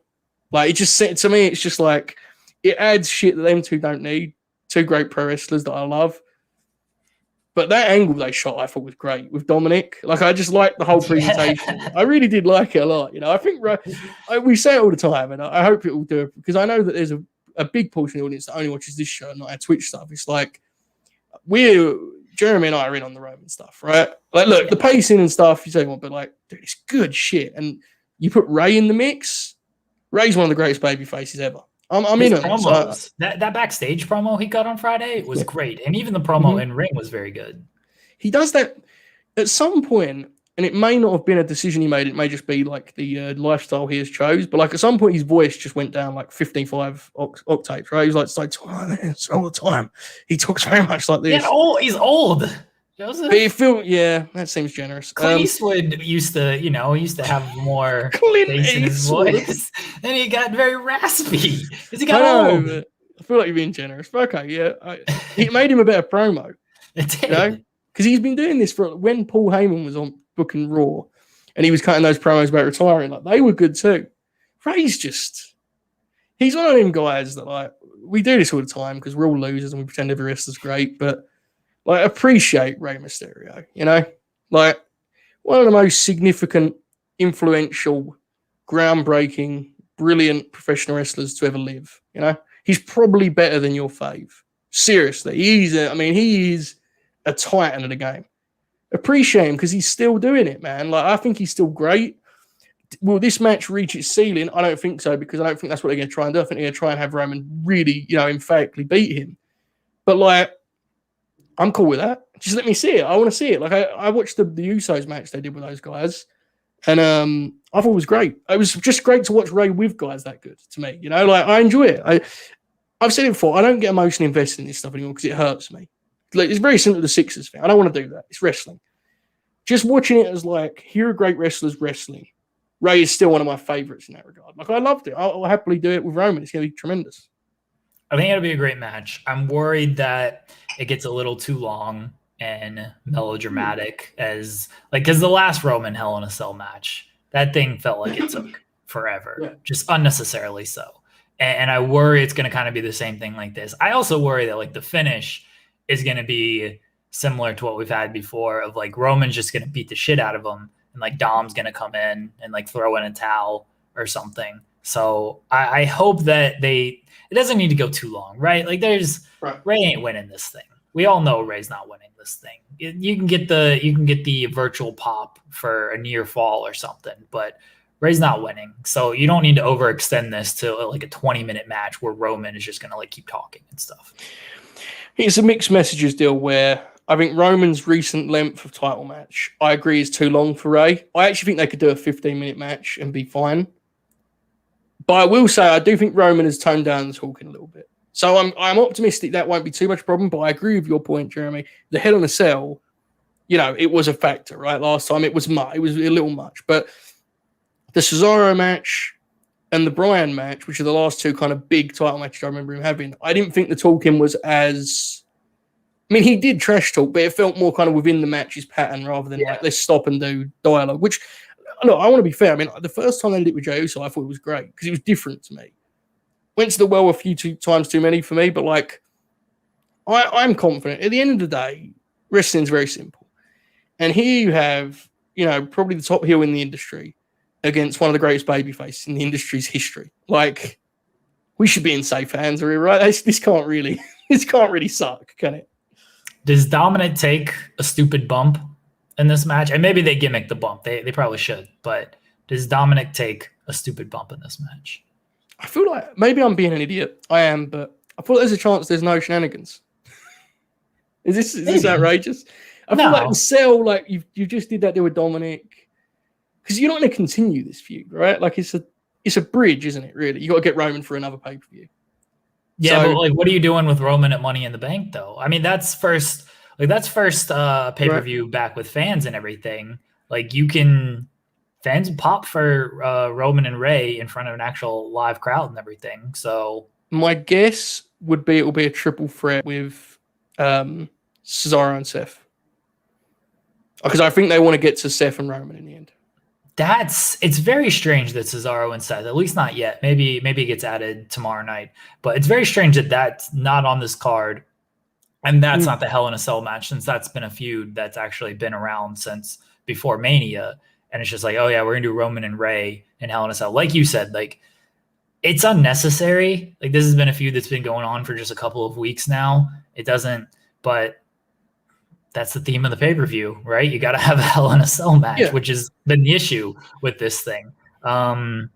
Like, to me, it's just like, it adds shit that them two don't need. Two great pro wrestlers that I love. But that angle they shot, I thought was great with Dominic. Like, I just liked the whole presentation. I really did like it a lot. I think we say it all the time, and I hope it will do it because I know that there's a big portion of the audience that only watches this show and not our Twitch stuff. It's like Jeremy and I are in on the Roman stuff, right? Like, look, the pacing and stuff, you say what, but like, dude, it's good shit. And you put Ray in the mix. Ray's one of the greatest baby faces ever. I'm in on promos. That backstage promo he got on Friday was great, and even the promo in ring was very good. He does that at some point, and it may not have been a decision he made. It may just be like the lifestyle he has chose. But like at some point, his voice just went down like 55 octaves. Right? He was like all the time. He talks very much like this. Yeah, he's old. Joseph? That seems generous. Clint Eastwood used to have more bass in his voice. Then he got very raspy because he got old. I feel like you're being generous. But okay, yeah. It made him a better promo. It did. Because he's been doing this for when Paul Heyman was on booking Raw and he was cutting those promos about retiring. Like, they were good too. Ray's he's one of them guys that, like, we do this all the time because we're all losers and we pretend every wrestler's great, but like, appreciate Rey Mysterio, like one of the most significant, influential, groundbreaking, brilliant professional wrestlers to ever live. He's probably better than your fave. Seriously, he is a titan of the game. Appreciate him because he's still doing it, man. Like, I think he's still great. Will this match reach its ceiling? I don't think so because I don't think that's what they're going to try and do. I think they're going to try and have Roman really, emphatically beat him. But like, I'm cool with that. Just let me see it. I want to see it. Like, I watched the Usos match they did with those guys, and I thought it was great. It was just great to watch Ray with guys that good to me. Like, I enjoy it. I've said it before. I don't get emotionally invested in this stuff anymore because it hurts me. Like, it's very similar to the Sixers thing. I don't want to do that. It's wrestling. Just watching it as like, here are great wrestlers wrestling. Ray is still one of my favorites in that regard. Like, I loved it. I'll happily do it with Roman. It's going to be tremendous. I think it'll be a great match. I'm worried that it gets a little too long and melodramatic because the last Roman Hell in a Cell match, that thing felt like it took forever, just unnecessarily so. And I worry it's going to kind of be the same thing like this. I also worry that like the finish is going to be similar to what we've had before of like Roman's just going to beat the shit out of him and like Dom's going to come in and like throw in a towel or something. So I hope that it doesn't need to go too long, right? Like Ray ain't winning this thing. We all know Ray's not winning this thing. You can get the virtual pop for a near fall or something, but Ray's not winning. So you don't need to overextend this to like a 20-minute match where Roman is just going to like keep talking and stuff. It's a mixed messages deal where I think Roman's recent length of title match, I agree, is too long for Ray. I actually think they could do a 15-minute match and be fine. But I will say I do think Roman has toned down the talking a little bit. So I'm optimistic that won't be too much problem, but I agree with your point, Jeremy. The Hell in a Cell, it was a factor, right? Last time it was a little much. But the Cesaro match and the Bryan match, which are the last two kind of big title matches I remember him having, I didn't think the talking was as... I mean, he did trash talk, but it felt more kind of within the match's pattern rather than like, let's stop and do dialogue, which look, I want to be fair. I mean, the first time they did it with Jey Uso, I thought it was great because it was different to me. Went to the well a few times too many for me, but like, I'm confident. At the end of the day, wrestling's very simple. And here you have, probably the top heel in the industry against one of the greatest babyfaces in the industry's history. Like, we should be in safe hands, are we right? This can't really suck, can it? Does Dominic take a stupid bump in this match? And maybe they gimmick the bump. They probably should. But does Dominic take a stupid bump in this match? I feel like maybe I'm being an idiot. I am, but I feel like there's a chance there's no shenanigans. Is this outrageous? I feel like the sell, like you just did that deal with Dominic, because you're not going to continue this feud, right? Like it's a bridge, isn't it? Really, you got to get Roman for another pay-per-view. Yeah, but like, what are you doing with Roman at Money in the Bank, though? I mean, that's first pay-per-view back with fans and everything. Like, fans pop for Roman and Ray in front of an actual live crowd and everything. So my guess would be it will be a triple threat with Cesaro and Seth, because I think they want to get to Seth and Roman in the end. It's very strange that Cesaro and Seth, at least not yet. Maybe it gets added tomorrow night, but it's very strange that that's not on this card, and that's not the Hell in a Cell match, since that's been a feud that's actually been around since before Mania. And it's just like, oh yeah, we're gonna do Roman and Ray in Hell in a Cell. Like you said, like, it's unnecessary. Like, this has been a feud that's been going on for just a couple of weeks now. It doesn't, but that's the theme of the pay-per-view, right? You got to have a Hell in a Cell match, which has been the issue with this thing. I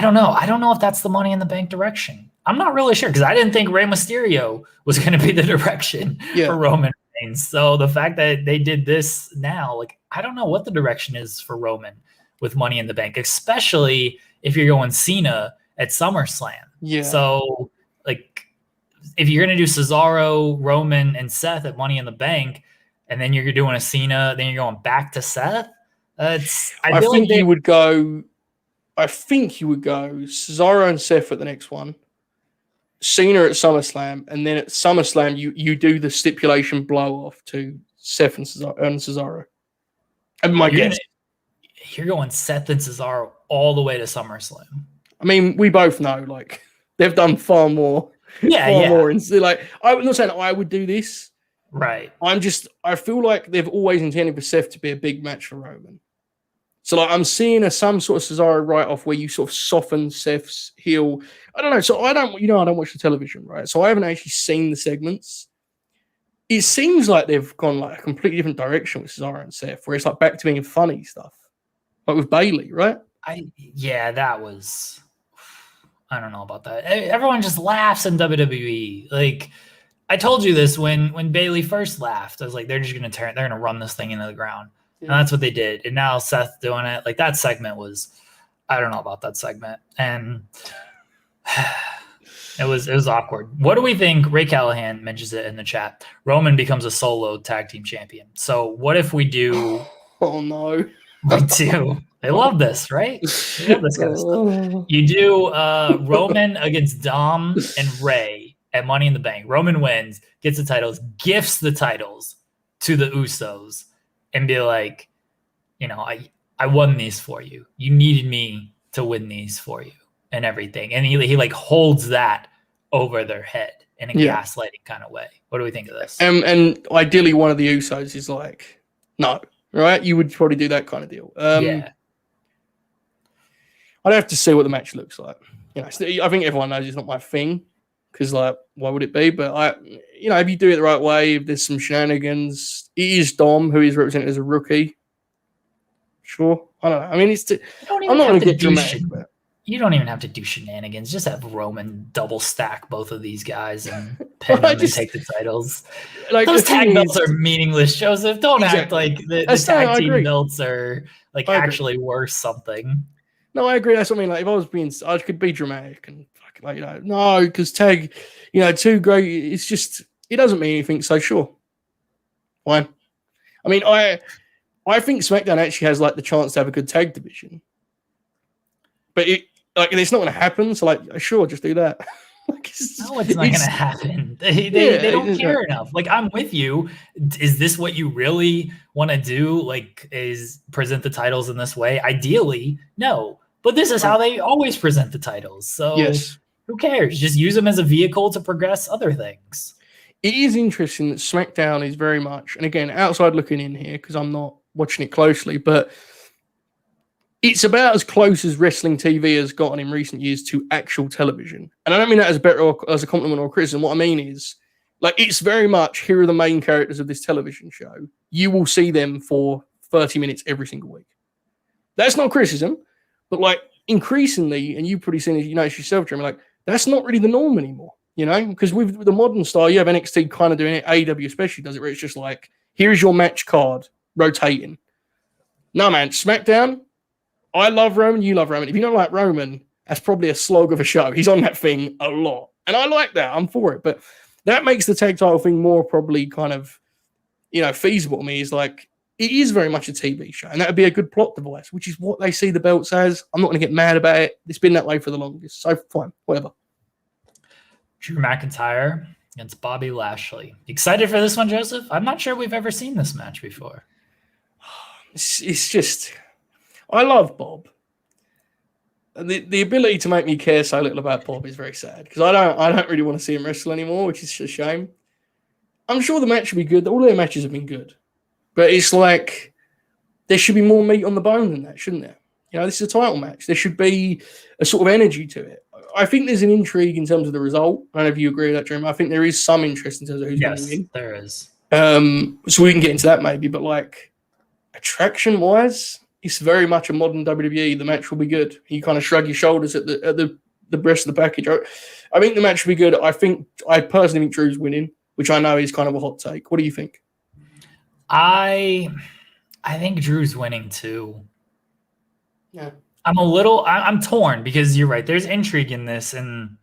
don't know. I don't know if that's the Money in the Bank direction. I'm not really sure, because I didn't think Rey Mysterio was going to be the direction for Roman Reigns. So the fact that they did this now, like, I don't know what the direction is for Roman with Money in the Bank, especially if you're going Cena at SummerSlam. Yeah. So, like, if you're going to do Cesaro, Roman, and Seth at Money in the Bank, and then you're doing a Cena, then you're going back to Seth. I think you would go Cesaro and Seth at the next one, Cena at SummerSlam, and then at SummerSlam you do the stipulation blow off to Seth and Cesaro. And my guess, you're going Seth and Cesaro all the way to SummerSlam. I mean, we both know, like, they've done far more. More. Like, I'm not saying I would do this. Right. I feel like they've always intended for Seth to be a big match for Roman. So, like, I'm seeing some sort of Cesaro write-off where you sort of soften Seth's heel. I don't know. So I don't watch the television, right? So I haven't actually seen the segments. It seems like they've gone like a completely different direction with Cesaro and Seth, where it's like back to being funny stuff, like with Bayley, right? That was. I don't know about that. Everyone just laughs in WWE. Like, I told you this when Bayley first laughed. I was like, they're going to run this thing into the ground. Yeah. And that's what they did. And now Seth doing it. Like, that segment was, I don't know about that segment. And it was awkward. What do we think? Ray Callahan mentions it in the chat. Roman becomes a solo tag team champion. So what if we do? Oh no. We do. They love this, right? They love this kind of stuff. You do Roman against Dom and Ray at Money in the Bank. Roman wins, gets the titles, gifts the titles to the Usos, and be like, I won these for you. You needed me to win these for you and everything. And he like holds that over their head in a gaslighting kind of way. What do we think of this? And ideally one of the Usos is like, no, right? You would probably do that kind of deal. I'd have to see what the match looks like. I think everyone knows it's not my thing, because, like, why would it be? But if you do it the right way, if there's some shenanigans, it is Dom who is represented as a rookie. Sure, I don't know. I mean, I'm not going to get dramatic. You don't even have to do shenanigans. Just have Roman double stack both of these guys and pin them and take the titles. Like, those tag belts are meaningless, Joseph. Don't act like the tag team belts are like actually worth something. No, I agree. That's what I mean. Like, if I could be dramatic and no, because tag, too great. It's just, it doesn't mean anything. So sure, fine. I mean, I think SmackDown actually has like the chance to have a good tag division, but it's not going to happen. So, like, sure, just do that. No, it's not going to happen. They don't care enough. Like, I'm with you. Is this what you really want to do? Like, is present the titles in this way? Ideally, no. But this is how they always present the titles. So who cares? Just use them as a vehicle to progress other things. It is interesting that SmackDown is very much, and again, outside looking in here, because I'm not watching it closely, but it's about as close as wrestling TV has gotten in recent years to actual television. And I don't mean that as a better or as a compliment or a criticism. What I mean is, like, it's very much, here are the main characters of this television show. You will see them for 30 minutes every single week. That's not criticism, but like increasingly, and you've probably seen it, you know, yourself, Jeremy, like that's not really the norm anymore, you know, because with the modern style, you have NXT kind of doing it. AEW especially does it, where it's just like, here's your match card rotating. No, man, SmackDown, I love Roman, you love Roman. If you don't like Roman, that's probably a slog of a show. He's on that thing a lot. And I like that. I'm for it. But that makes the tag title thing more probably kind of, you know, feasible to me. Is like, it is very much a TV show. And that would be a good plot device, which is what they see the belts as. I'm not going to get mad about it. It's been that way for the longest. So fine, whatever. Drew McIntyre against Bobby Lashley. Excited for this one, Joseph? I'm not sure we've ever seen this match before. It's just... I love Bob. The ability to make me care so little about Bob is very sad, because I don't really want to see him wrestle anymore, which is a shame. I'm sure the match will be good. All their matches have been good. But it's like there should be more meat on the bone than that, shouldn't there? You know, this is a title match. There should be a sort of energy to it. I think there's an intrigue in terms of the result. I don't know if you agree with that, Jeremy. I think there is some interest in terms of who's going to win. There is. So we can get into that maybe, but like attraction-wise, it's very much a modern WWE. The match will be good. You kind of shrug your shoulders at the rest of the package. I think the match will be good. I personally think Drew's winning, which I know is kind of a hot take. What do you think? I think Drew's winning too. Yeah. I'm torn, because you're right. There's intrigue in this, and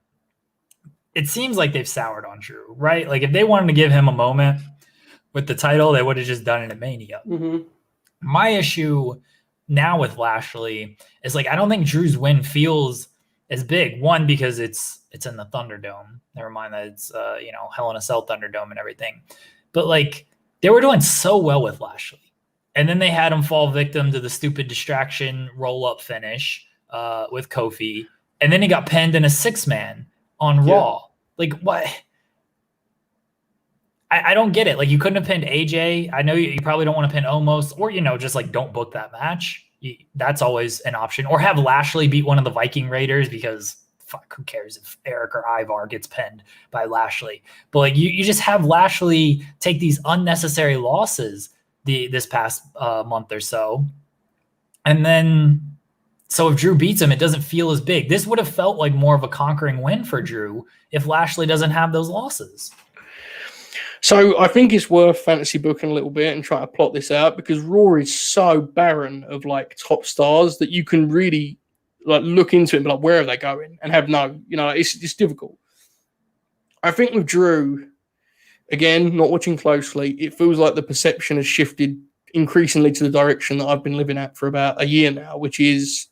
it seems like they've soured on Drew, right? Like if they wanted to give him a moment with the title, they would have just done it at Mania. Mm-hmm. My issue now with Lashley is like, I don't think Drew's win feels as big. One, because it's in the Thunderdome. Never mind that it's Hell in a Cell Thunderdome and everything. But like they were doing so well with Lashley. And then they had him fall victim to the stupid distraction roll-up finish with Kofi. And then he got pinned in a 6-man on Raw. Like, what? I don't get it. Like, you couldn't have pinned AJ. I know you probably don't want to pin Omos. Or, just like don't book that match. That's always an option. Or have Lashley beat one of the Viking Raiders, because fuck, who cares if Eric or Ivar gets pinned by Lashley. But like you just have Lashley take these unnecessary losses this past month or so. And then, so if Drew beats him, it doesn't feel as big. This would have felt like more of a conquering win for Drew if Lashley doesn't have those losses. So I think it's worth fantasy booking a little bit and trying to plot this out, because Raw is so barren of like top stars that you can really like look into it and be like, where are they going? And have it's difficult. I think with Drew, again, not watching closely, it feels like the perception has shifted increasingly to the direction that I've been living at for about a year now, which is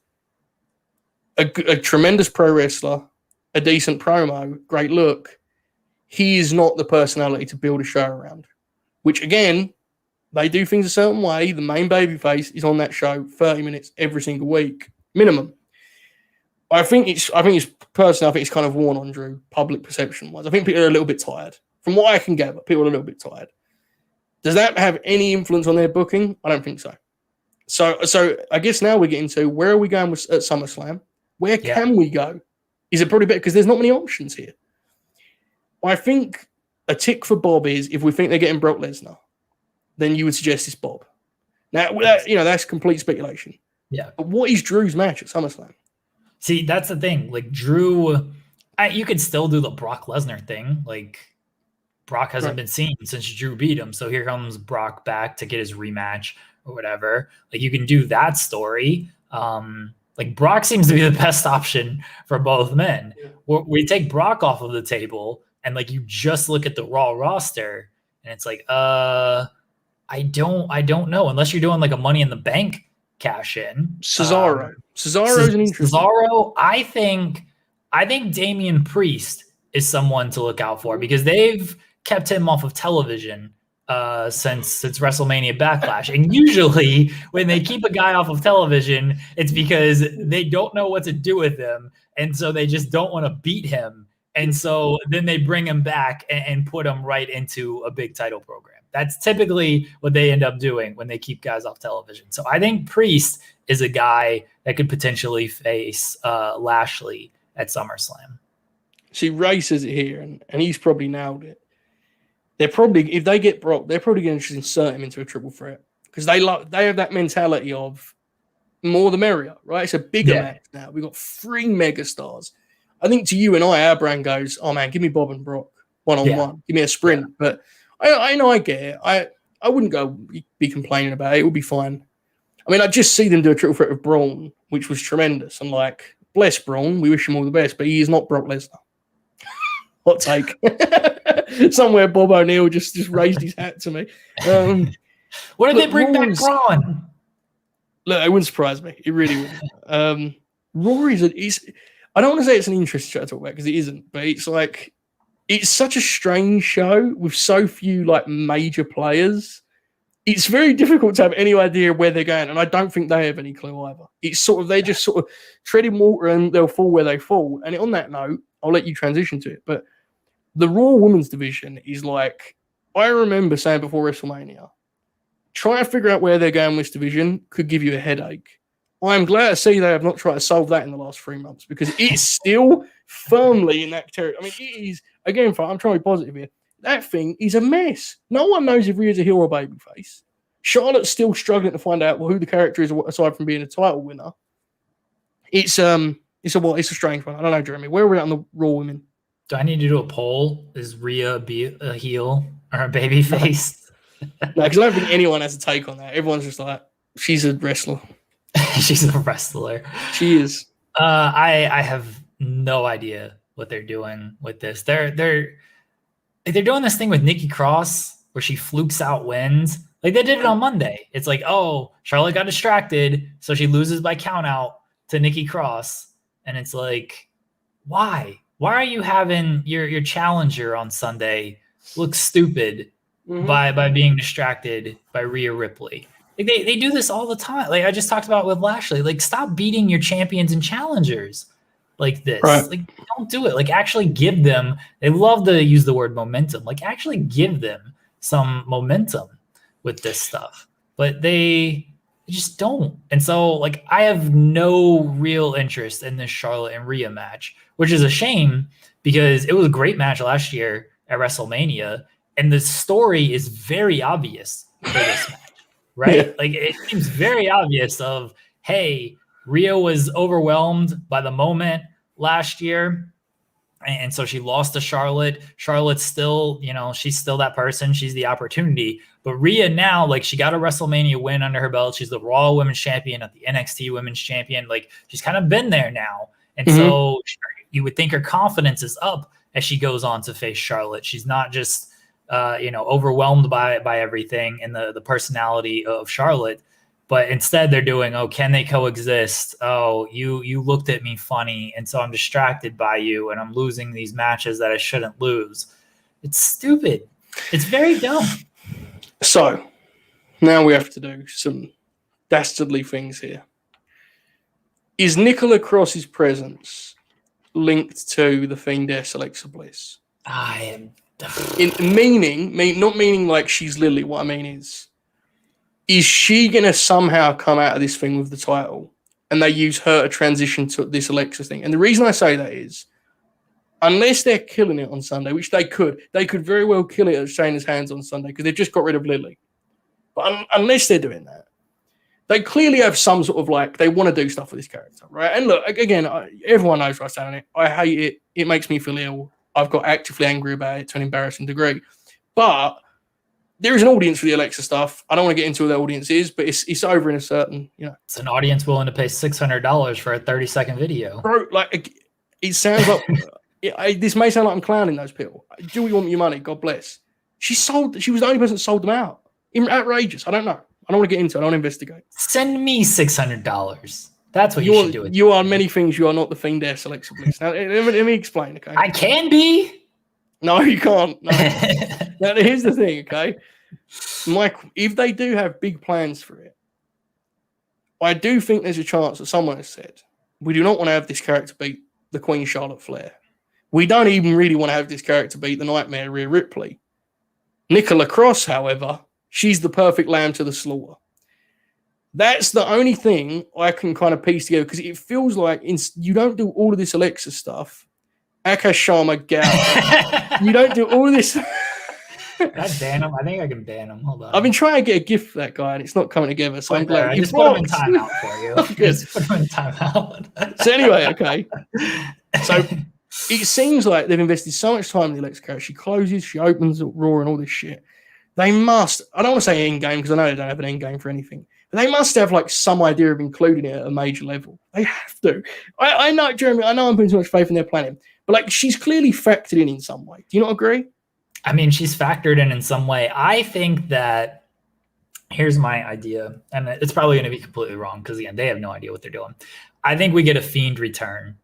a tremendous pro wrestler, a decent promo, great look. He is not the personality to build a show around, which again, they do things a certain way. The main babyface is on that show 30 minutes every single week, minimum. I think it's kind of worn on Drew, public perception wise. I think people are a little bit tired. From what I can gather, people are a little bit tired. Does that have any influence on their booking? I don't think so. So I guess now we're getting to, where are we going at SummerSlam? Where can we go? Is it probably better? Because there's not many options here. I think a tick for Bob is, if we think they're getting Brock Lesnar, then you would suggest it's Bob. Now, that's complete speculation. Yeah. But what is Drew's match at SummerSlam? See, that's the thing. Like Drew, you could still do the Brock Lesnar thing. Like Brock hasn't been seen since Drew beat him. So here comes Brock back to get his rematch or whatever. Like you can do that story. Like Brock seems to be the best option for both men. Yeah. We take Brock off of the table, and like you just look at the Raw roster, and it's like, I don't know, unless you're doing like a Money in the Bank cash in. Cesaro's an interesting. Cesaro, I think Damian Priest is someone to look out for because they've kept him off of television since WrestleMania Backlash. And usually when they keep a guy off of television, it's because they don't know what to do with him. And so they just don't want to beat him. And so then they bring him back and put him right into a big title program. That's typically what they end up doing when they keep guys off television. So I think Priest is a guy that could potentially face Lashley at SummerSlam. See, Ray says it here, and he's probably nailed it. They're probably, if they get Brock, they're probably going to insert him into a triple threat because they have that mentality of more the merrier, right? It's a bigger match now. We've got 3 megastars. I think to you and our brand goes, oh man, give me Bob and Brock one-on-one. Give me a sprint. Yeah. But I know I get it. I wouldn't go be complaining about it. It would be fine. I mean, I just see them do a triple threat with Braun, which was tremendous. And like, bless Braun. We wish him all the best, but he is not Brock Lesnar. Hot take. Somewhere Bob O'Neill just raised his hat to me. What did they bring back Braun? Look, it wouldn't surprise me. It really wouldn't. Rory's I don't want to say it's an interesting show to talk about because it isn't, but it's like it's such a strange show with so few like major players. It's very difficult to have any idea where they're going, and I don't think they have any clue either. It's sort of they're just sort of treading water and they'll fall where they fall. And on that note, I'll let you transition to it. But the Raw Women's division is like I remember saying before WrestleMania, try to figure out where they're going with this division could give you a headache. I'm glad to see they have not tried to solve that in the last 3 months because it's still firmly in that territory. I mean, it is, again, I'm trying to be positive here. That thing is a mess. No one knows if Rhea's a heel or a babyface. Charlotte's still struggling to find out who the character is aside from being a title winner. It's a strange one. I don't know, Jeremy. Where are we at on the Raw Women? Do I need to do a poll? Is Rhea be a heel or a babyface? No, because I don't think anyone has a take on that. Everyone's just like, she's a wrestler. She's a wrestler. She is. I have no idea what they're doing with this. They're doing this thing with Nikki Cross where she flukes out wins. Like they did it on Monday. It's like, oh, Charlotte got distracted, so she loses by count out to Nikki Cross. And it's like, why? Why are you having your challenger on Sunday look stupid by being distracted by Rhea Ripley? Like they do this all the time. Like I just talked about with Lashley. Like stop beating your champions and challengers like this. Right. Like don't do it. Like actually give them. They love to use the word momentum. Like actually give them some momentum with this stuff. But they just don't. And so like I have no real interest in this Charlotte and Rhea match, which is a shame because it was a great match last year at WrestleMania, and the story is very obvious for this match. Right? Yeah. Like it seems very obvious of, hey, Rhea was overwhelmed by the moment last year. And so she lost to Charlotte. Charlotte's still, she's still that person. She's the opportunity. But Rhea now, like she got a WrestleMania win under her belt. She's the Raw Women's Champion, not the NXT Women's Champion. Like she's kind of been there now. And so you would think her confidence is up as she goes on to face Charlotte. She's not just overwhelmed by everything and the personality of Charlotte, but instead they're doing, oh, can they coexist? Oh, you looked at me funny, and so I'm distracted by you, and I'm losing these matches that I shouldn't lose. It's stupid. It's very dumb. So now we have to do some dastardly things here. Is Nicola Cross's presence linked to the Fiendess Alexa Bliss? I am. Not meaning like she's Lily. What I mean is she going to somehow come out of this thing with the title and they use her to transition to this Alexa thing? And the reason I say that is unless they're killing it on Sunday, which they could very well kill it at Shayna's hands on Sunday because they've just got rid of Lily. But unless they're doing that, they clearly have some sort of like, they want to do stuff with this character, right? And look, again, everyone knows where I stand on it. I hate it. It makes me feel ill. I've got actively angry about it to an embarrassing degree. But there is an audience for the Alexa stuff. I don't want to get into who the audience is, but it's over in a certain, It's an audience willing to pay $600 for a 30-second video. Bro, like, it sounds like, this may sound like I'm clowning those people. Do we want your money? God bless. She was the only person that sold them out. Outrageous. I don't know. I don't want to get into it. I don't investigate. Send me $600. That's what you should do. You are many things. You are not the Fiendess, Alexa Bliss. Now, let me explain, okay? I can be. No, you can't. No. Now, here's the thing, okay? Mike, if they do have big plans for it, I do think there's a chance that someone has said, we do not want to have this character beat the Queen Charlotte Flair. We don't even really want to have this character beat the Nightmare Rhea Ripley. Nicola Cross, however, she's the perfect lamb to the slaughter. That's the only thing I can kind of piece together because it feels like you don't do all of this Alexa stuff. Akash Sharma, Gal. You don't do all of this. Can I ban him? I think I can ban him. Hold on. I've been trying to get a gift for that guy and it's not coming together. So I'm glad I you just put him in timeout for you. Good. Just put him in timeout. So anyway, okay. So it seems like they've invested so much time in the Alexa character. She closes, she opens at Raw and all this shit. They must, I don't want to say end game because I know they don't have an end game for anything. They must have like some idea of including it at a major level. They have to. I know, Jeremy, I know I'm putting too much faith in their planning, but like she's clearly factored in some way. Do you not agree? I mean, she's factored in some way. I think that here's my idea, and it's probably going to be completely wrong because again, they have no idea what they're doing. I think we get a Fiend return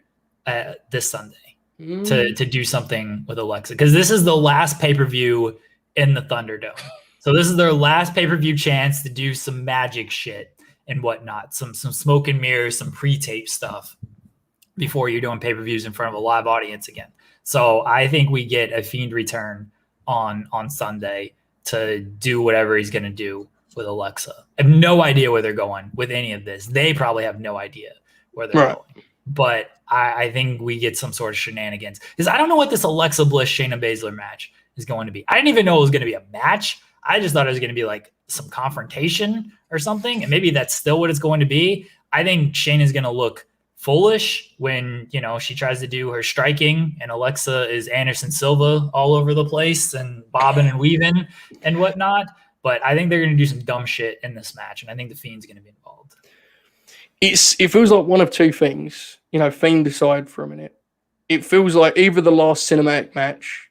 this Sunday to do something with Alexa because this is the last pay-per-view in the Thunderdome. So this is their last pay-per-view chance to do some magic shit and whatnot, some smoke and mirrors, some pre-tape stuff before you're doing pay-per-views in front of a live audience again. So I think we get a Fiend return on Sunday to do whatever he's going to do with Alexa. I have no idea where they're going with any of this. They probably have no idea where they're going. But I think we get some sort of shenanigans because I don't know what this Alexa Bliss Shayna Baszler match is going to be. I didn't even know it was going to be a match. I just thought it was going to be like some confrontation or something. And maybe that's still what it's going to be. I think Shayna's going to look foolish when, you know, she tries to do her striking and Alexa is Anderson Silva all over the place and bobbing and weaving and whatnot. But I think they're going to do some dumb shit in this match. And I think the Fiend's going to be involved. It feels like one of two things. You know, Fiend aside for a minute. It feels like either the last cinematic match.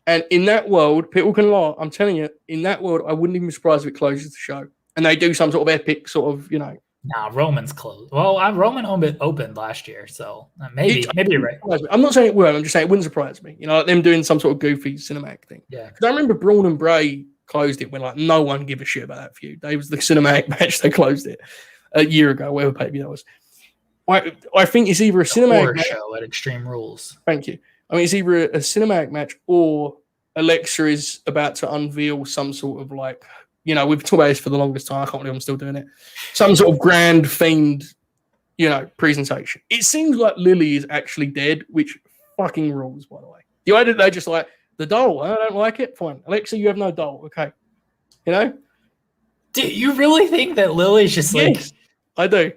And in that world, people can lie. I'm telling you, in that world, I wouldn't even be surprised if it closes the show. And they do some sort of epic sort of, you know. Nah, Roman's closed. Well, Roman opened last year, so maybe you're right. I'm not saying it will. I'm just saying it wouldn't surprise me. You know, like them doing some sort of goofy cinematic thing. Yeah. Because I remember Braun and Bray closed it when like no one gave a shit about that feud. They was the cinematic match. They closed it a year ago, whatever pay-per-view that was. I think it's either a cinematic match show at Extreme Rules. Thank you. I mean, it's either a cinematic match or Alexa is about to unveil some sort of like, you know, we've talked about this for the longest time. I can't believe I'm still doing it. Some sort of grand Fiend, you know, presentation. It seems like Lily is actually dead, which fucking rules, by the way. The idea that they're just like, the doll, I don't like it. Fine. Alexa, you have no doll. Okay. You know? Do you really think that Lily's just yes, I do.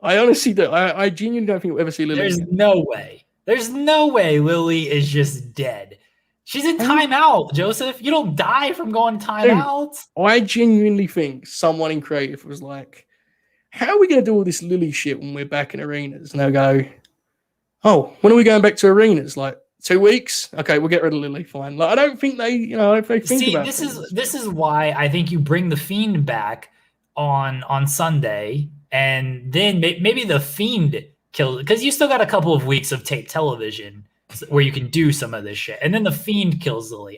I honestly do. I genuinely don't think we'll ever see Lily. There's again. no way. There's no way Lily is just dead. She's in timeout, Joseph. You don't die from going to timeout. I genuinely think someone in creative was like, how are we going to do all this Lily shit when we're back in arenas? And they'll go, oh, when are we going back to arenas? Like 2 weeks? Okay, we'll get rid of Lily. Fine. Like, I don't think they, you know, if they think about this is why I think you bring the Fiend back on Sunday, and then maybe the Fiend kills, because you still got a couple of weeks of tape television where you can do some of this shit, and then the Fiend kills Lily.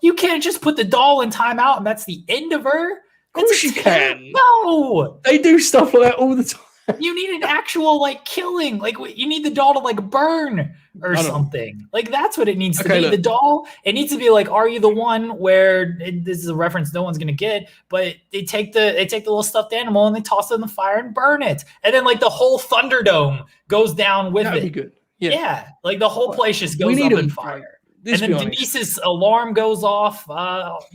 You can't just put the doll in timeout and that's the end of her. Of course you can. No, they do stuff like that all the time. You need an actual like killing. Like you need the doll to like burn or something. Like that's what it needs to be. Look. The doll. It needs to be like, are you the one where this is a reference no one's gonna get? But they take the little stuffed animal and they toss it in the fire and burn it, and then like the whole Thunderdome goes down with it. That'd be good. Yeah, like the whole place just goes up in fire. And then Denise's alarm goes off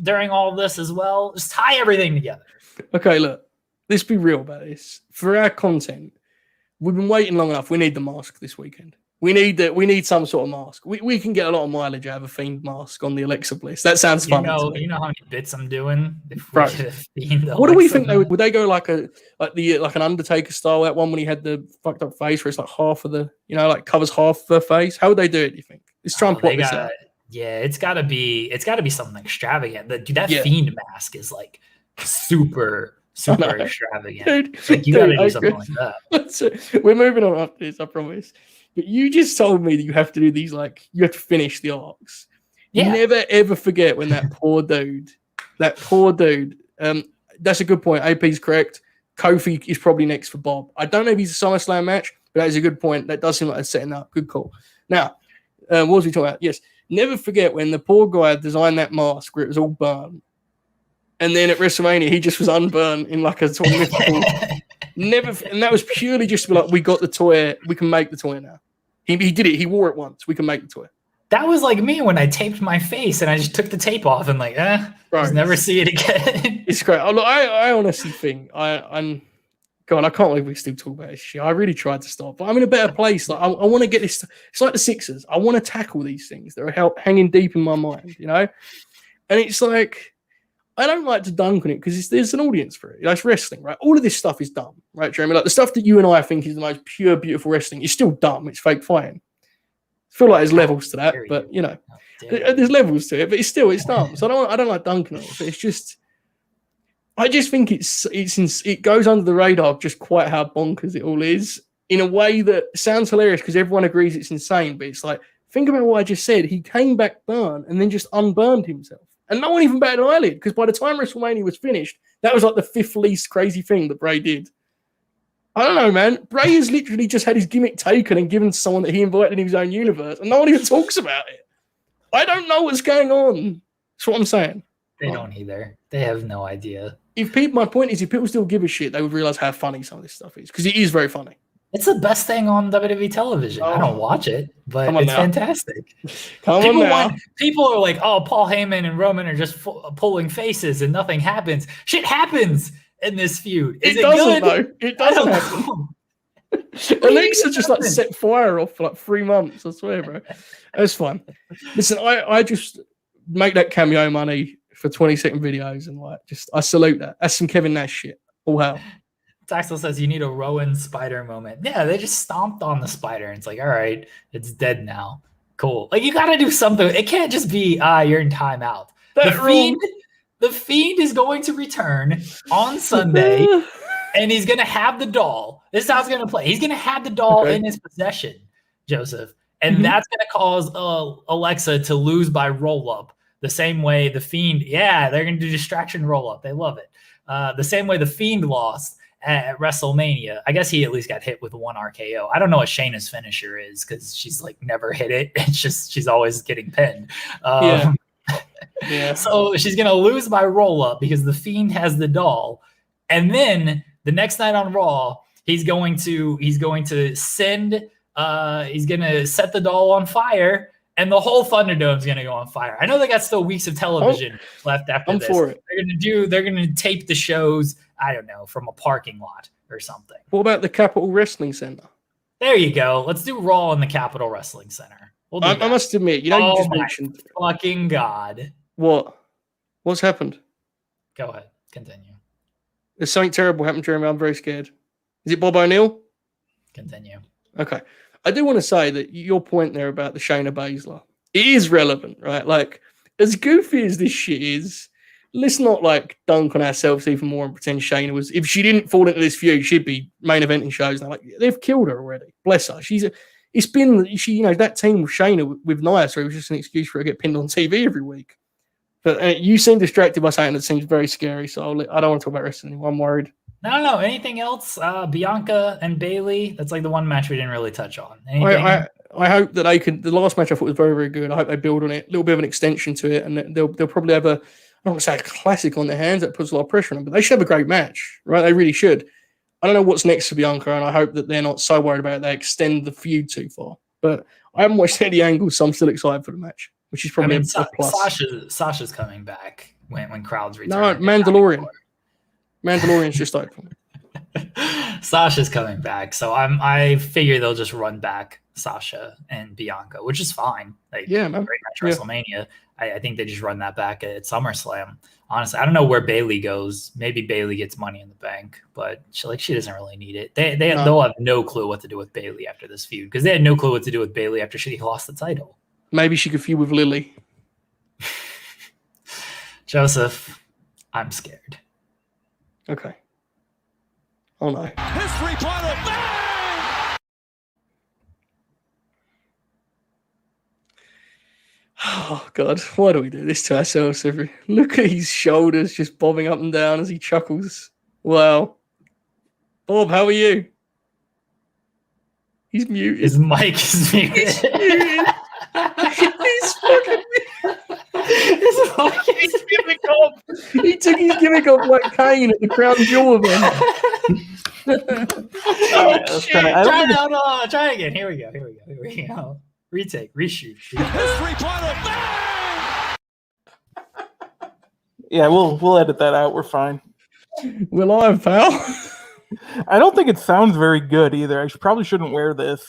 during all of this as well. Just tie everything together. Okay, look. Let's be real about this. For our content, we've been waiting long enough. We need the mask this weekend. We need some sort of mask. We can get a lot of mileage out of a Fiend mask on the Alexa Bliss. That sounds fun. You know how many bits I'm doing? Right. What do we think they would they go like an Undertaker style, that one when he had the fucked up face where it's like half of the, you know, like covers half the face? How would they do it, do you think? Let's try and plot this out. Yeah, it's gotta be something extravagant. That Fiend mask is like super super extravagant. Dude, Like, you got to do dude, something like that. So, we're moving on after this, I promise. But you just told me that you have to do these, like, you have to finish the arcs. Yeah. Never ever forget when that poor dude, that's a good point. AP's correct. Kofi is probably next for Bob. I don't know if he's a SummerSlam match, but that is a good point. That does seem like they're setting up. Good call. Now, what was we talking about? Yes. Never forget when the poor guy designed that mask where it was all burned. And then at WrestleMania, he just was unburned in like a sort of mythical. And that was purely just to be like, we got the toy. We can make the toy now. He did it. He wore it once. We can make the toy. That was like me when I taped my face and I just took the tape off and like, just never see it again. It's great. I honestly think I'm God, I can't believe we still talk about this shit. I really tried to stop, but I'm in a better place. Like I want to get this. It's like the Sixers. I want to tackle these things that are hanging deep in my mind, you know. And it's like I don't like to dunk on it because there's an audience for it. It's wrestling, right? All of this stuff is dumb, right, Jeremy? Like the stuff that you and I think is the most pure, beautiful wrestling is still dumb. It's fake fighting. I feel like there's levels to that, but you know, there's levels to it. But it's dumb. So I don't like dunking on it. But it's just, I just think it goes under the radar just quite how bonkers it all is in a way that sounds hilarious because everyone agrees it's insane. But it's like, think about what I just said. He came back burned and then just unburned himself. And no one even batted an eyelid because by the time WrestleMania was finished, that was like the fifth least crazy thing that Bray did. I don't know, man. Bray has literally just had his gimmick taken and given to someone that he invited in his own universe, and no one even talks about it. I don't know what's going on. That's what I'm saying. They don't either. They have no idea. My point is, if people still give a shit, they would realize how funny some of this stuff is because it is very funny. It's the best thing on WWE television. I don't watch it, but it's fantastic. People are like, oh, Paul Heyman and Roman are just pulling faces and nothing happens. Shit happens in this feud. Is it doesn't, good? though. It doesn't happen. Alexa just like set fire off for like 3 months. I swear, bro. That's fun. Listen, I just make that cameo money for 20-second videos and like I salute that. That's some Kevin Nash shit. All hell. Taxel says you need a Rowan spider moment. Yeah, they just stomped on the spider and it's like, all right, it's dead now. Cool. Like you gotta do something. It can't just be you're in timeout. The Fiend is going to return on Sunday, and he's going to have the doll. This is how it's going to play. He's going to have the doll in his possession, Joseph, and that's going to cause Alexa to lose by roll-up the same way the Fiend, they're going to do distraction roll-up. They love it. The same way the Fiend lost at WrestleMania. I guess he at least got hit with one RKO. I don't know what Shayna's finisher is because she's like never hit it. It's just she's always getting pinned. So she's going to lose by roll-up because the Fiend has the doll. And then the next night on Raw, he's going to set the doll on fire, and the whole Thunderdome is going to go on fire. I know they got still weeks of television left after this. For it. They're going to tape the shows, I don't know, from a parking lot or something. What about the Capitol Wrestling Center? There you go. Let's do Raw in the Capitol Wrestling Center. I must admit, you just mentioned fucking God. What? What's happened? Go ahead. Continue. There's something terrible happened, Jeremy. I'm very scared. Is it Bob O'Neill? Continue. Okay. I do want to say that your point there about the Shayna Baszler, it is relevant, right? Like, as goofy as this shit is, let's not like dunk on ourselves even more and pretend Shayna was. If she didn't fall into this feud, she'd be main eventing shows now. Like, they've killed her already. Bless her. It's been that team with Shayna with Nia, so it was just an excuse for her to get pinned on TV every week. But you seem distracted by something that seems very scary, so I don't want to talk about wrestling anymore. I'm worried. No. Anything else? Bianca and Bayley. That's like the one match we didn't really touch on. I hope that they can. The last match I thought was very, very good. I hope they build on it, a little bit of an extension to it, and they'll probably have I don't want to say a classic on their hands that puts a lot of pressure on them, but they should have a great match, right? They really should. I don't know what's next for Bianca, and I hope that they're not so worried about it they extend the feud too far. But I haven't watched any angles, so I'm still excited for the match, which is probably a plus. Sasha's coming back when crowds return. No, Mandalorian. Mandalorian's just open. Sasha's coming back, so I figure they'll just run back Sasha and Bianca, which is fine. Like, man. Great match WrestleMania. I think they just run that back at SummerSlam. Honestly, I don't know where Bayley goes. Maybe Bayley gets Money in the Bank, but she doesn't really need it. They'll have no clue what to do with Bayley after this feud because they had no clue what to do with Bayley after she lost the title. Maybe she could feud with Lily. Joseph, I'm scared. Okay. Oh no. History pilot. Bang! Oh God, why do we do this to ourselves? Look at his shoulders just bobbing up and down as he chuckles. Wow. Bob, how are you? He's muted. His mic is muted. He's muted. He's fucking His mic is gimmick off. He took his gimmick off like Kane at the Crown Jewel event. Try it out. Try again. Here we go. Retake. Reshoot. History pilot. Bang! Yeah, we'll edit that out. We're fine. We're live, pal. I don't think it sounds very good either. Probably shouldn't wear this.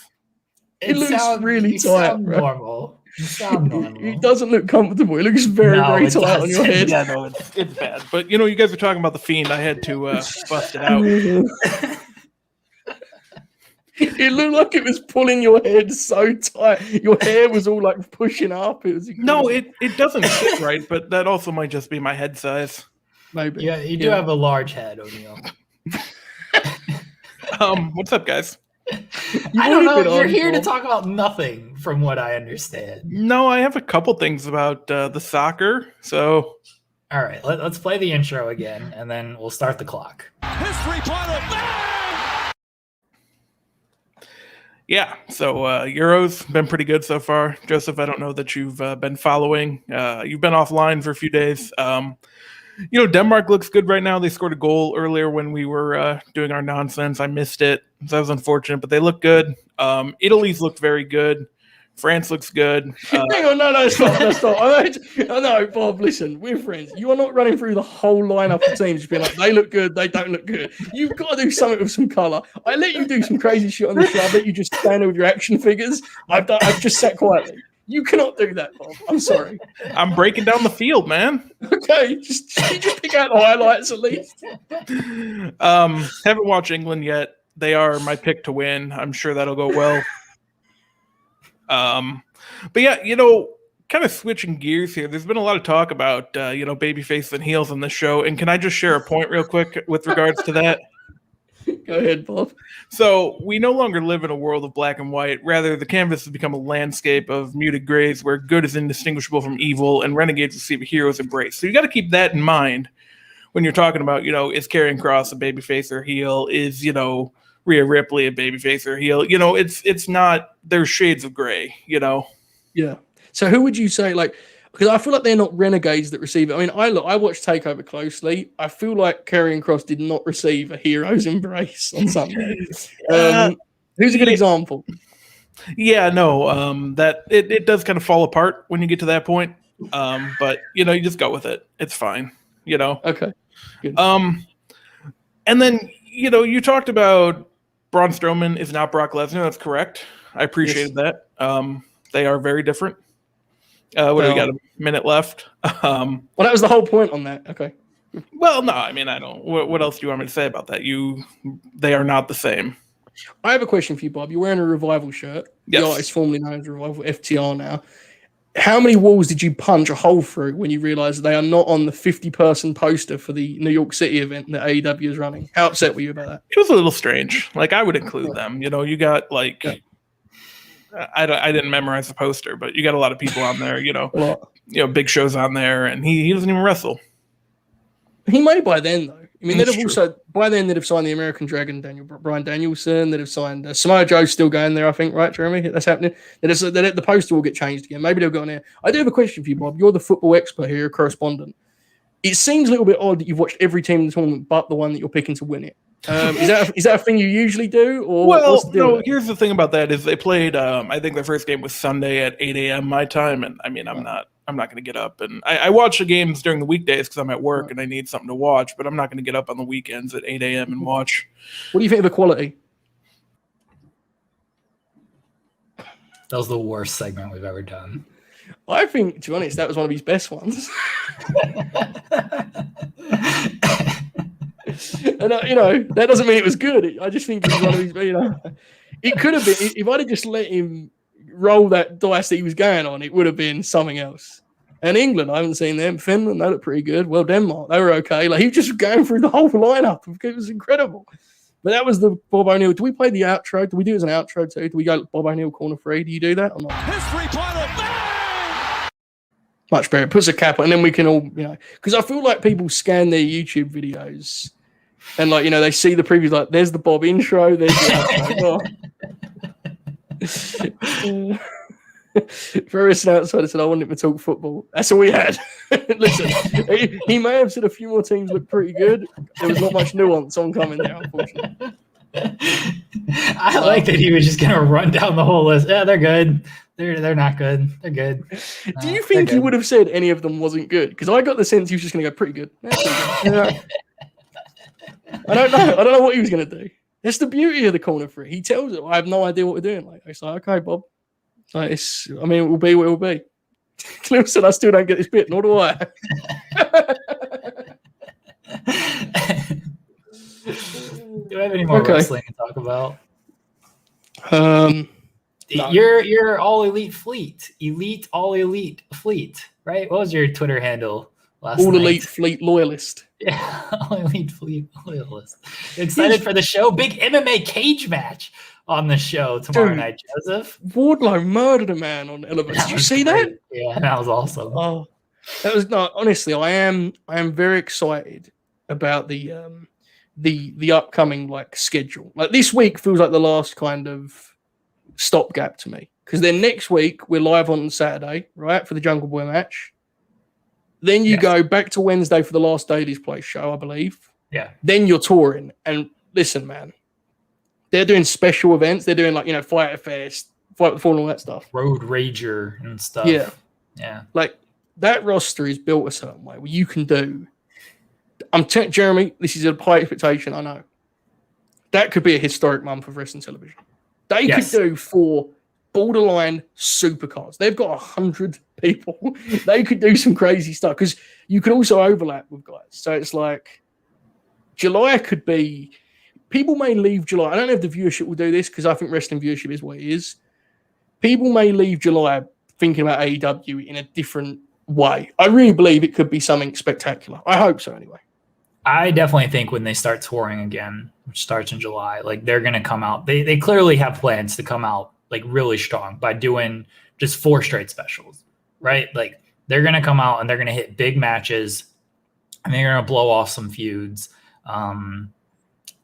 It looks really tight, sound bro. normal. You sound normal. It doesn't look comfortable. It looks very tight on your head. Yeah, no, it's bad. But you guys were talking about the Fiend. I had to bust it out. It looked like it was pulling your head so tight. Your hair was all like pushing up. It was No, it doesn't fit right, but that also might just be my head size. maybe. Yeah, you do have a large head, O'Neal. What's up, guys? I don't know. You're here to talk about nothing, from what I understand. No, I have a couple things about the soccer. So, all right, let's play the intro again, and then we'll start the clock. History pilot. Bang! yeah. So Euro's been pretty good so far. Joseph, I don't know that you've been following. You've been offline for a few days. Denmark looks good right now. They scored a goal earlier when we were doing our nonsense. I missed it. So that was unfortunate, but they look good. Italy's looked very good. France looks good. Hang on, no, stop. I know, Bob, listen, we're friends. You are not running through the whole lineup of teams just being like, they look good, they don't look good. You've got to do something with some colour. I let you do some crazy shit on the show. I let you just stand there with your action figures. I've just sat quietly. You cannot do that, Bob. I'm sorry. I'm breaking down the field, man. Okay, just pick out the highlights at least. Haven't watched England yet. They are my pick to win. I'm sure that'll go well. But yeah, kind of switching gears here. There's been a lot of talk about babyface and heels on this show, and can I just share a point real quick with regards to that? Go ahead, Bob. So we no longer live in a world of black and white. Rather, the canvas has become a landscape of muted grays where good is indistinguishable from evil and renegades receive a hero's embrace. So you got to keep that in mind when you're talking about, is Karrion Kross a babyface or heel? Is, Rhea Ripley a babyface or heel? It's not, there's shades of gray, Yeah. So who would you say, because I feel like they're not renegades that receive it. I mean, I watched TakeOver closely. I feel like Karrion Kross did not receive a hero's embrace on Sunday. Who's a good example? Yeah, no, that it does kind of fall apart when you get to that point. But you just go with it. It's fine, Okay. Good. And then, you talked about Braun Strowman is not Brock Lesnar. That's correct. I appreciated that. They are very different. What do we got? A minute left. Well, that was the whole point on that. Okay. Well, no, I mean, I don't. What else do you want me to say about that? They are not the same. I have a question for you, Bob. You're wearing a Revival shirt. Yes. The artist formerly known as Revival, FTR now. How many walls did you punch a hole through when you realized they are not on the 50-person poster for the New York City event that AEW is running? How upset were you about that? It was a little strange. I would include them. You got I didn't memorize the poster, but you got a lot of people on there. Big Show's on there, and he doesn't even wrestle. He may by then though. I mean, That's they'd have also by then they'd have signed the American Dragon, Bryan Danielson. They'd have signed Samoa Joe's still going there, I think, right, Jeremy? That's happening. The poster will get changed again. Maybe they'll go on there. I do have a question for you, Bob. You're the football expert here, a correspondent. It seems a little bit odd that you've watched every team in the tournament but the one that you're picking to win it. Is that a thing you usually do? Or well, no. Here's the thing about that is they played. I think their first game was Sunday at 8 a.m. my time, and I mean, I'm not going to get up and I watch the games during the weekdays because I'm at work and I need something to watch. But I'm not going to get up on the weekends at 8 a.m. and watch. What do you think of the quality? That was the worst segment we've ever done. I think, to be honest, that was one of his best ones. And that doesn't mean it was good. I just think it was one of his. It could have been if I'd have just let him roll that dice that he was going on. It would have been something else. And England, I haven't seen them. Finland, they look pretty good. Well, Denmark, they were okay. He was just going through the whole lineup. It was incredible. But that was the Bob O'Neill. Do we play the outro? Do we do it as an outro too? Do we go Bob O'Neill corner 3? Do you do that or not? His three-pointer, bang! Much better. It puts a cap on, and then we can all, because I feel like people scan their YouTube videos and like, they see the previews, like there's the Bob intro, there's the outro. Ferris outside said, I wanted to talk football. That's all we had. Listen, he may have said a few more teams look pretty good. There was not much nuance on coming there, unfortunately. I like that he was just going to run down the whole list. Yeah, they're good. They're not good. They're good. Do you think he would have said any of them wasn't good? Because I got the sense he was just going to go pretty good. I don't know. I don't know what he was going to do. That's the beauty of the corner 3. He tells it. I have no idea what we're doing. Like, it's like, okay, Bob. Like it will be what it will be. Cliff said, I still don't get this bit, nor do I. Do I have any more wrestling to talk about? No. You're all elite fleet. All elite fleet, right? What was your Twitter handle last night? All elite fleet loyalist. Yeah, all elite fleet loyalist. Excited for the show. Big MMA cage match on the show tomorrow night, Joseph. Wardlow murdered a man on Elevate. Did you see that? Yeah, that was awesome. Oh, that was not honestly. I am very excited about the upcoming like schedule. Like this week feels like the last kind of stopgap to me, because then next week we're live on Saturday, right, for the Jungle Boy match. Then you go back to Wednesday for the last Daily's Place show, I believe. Yeah. Then you're touring, and listen, man. They're doing special events. They're doing like, Fighter Fest, Fight with Fall, and all that stuff. Road Rager and stuff. Yeah. Yeah. Like that roster is built a certain way where you can do. Jeremy, this is a high expectation, I know. That could be a historic month of wrestling television. They could do 4 borderline supercars. They've got 100 people. They could do some crazy stuff because you could also overlap with guys. So it's like July could be. People may leave July. I don't know if the viewership will do this because I think wrestling viewership is what it is. People may leave July thinking about AEW in a different way. I really believe it could be something spectacular. I hope so anyway. I definitely think when they start touring again, which starts in July, like they're going to come out. They clearly have plans to come out like really strong by doing just 4 straight specials, right? Like they're going to come out and they're going to hit big matches and they're going to blow off some feuds.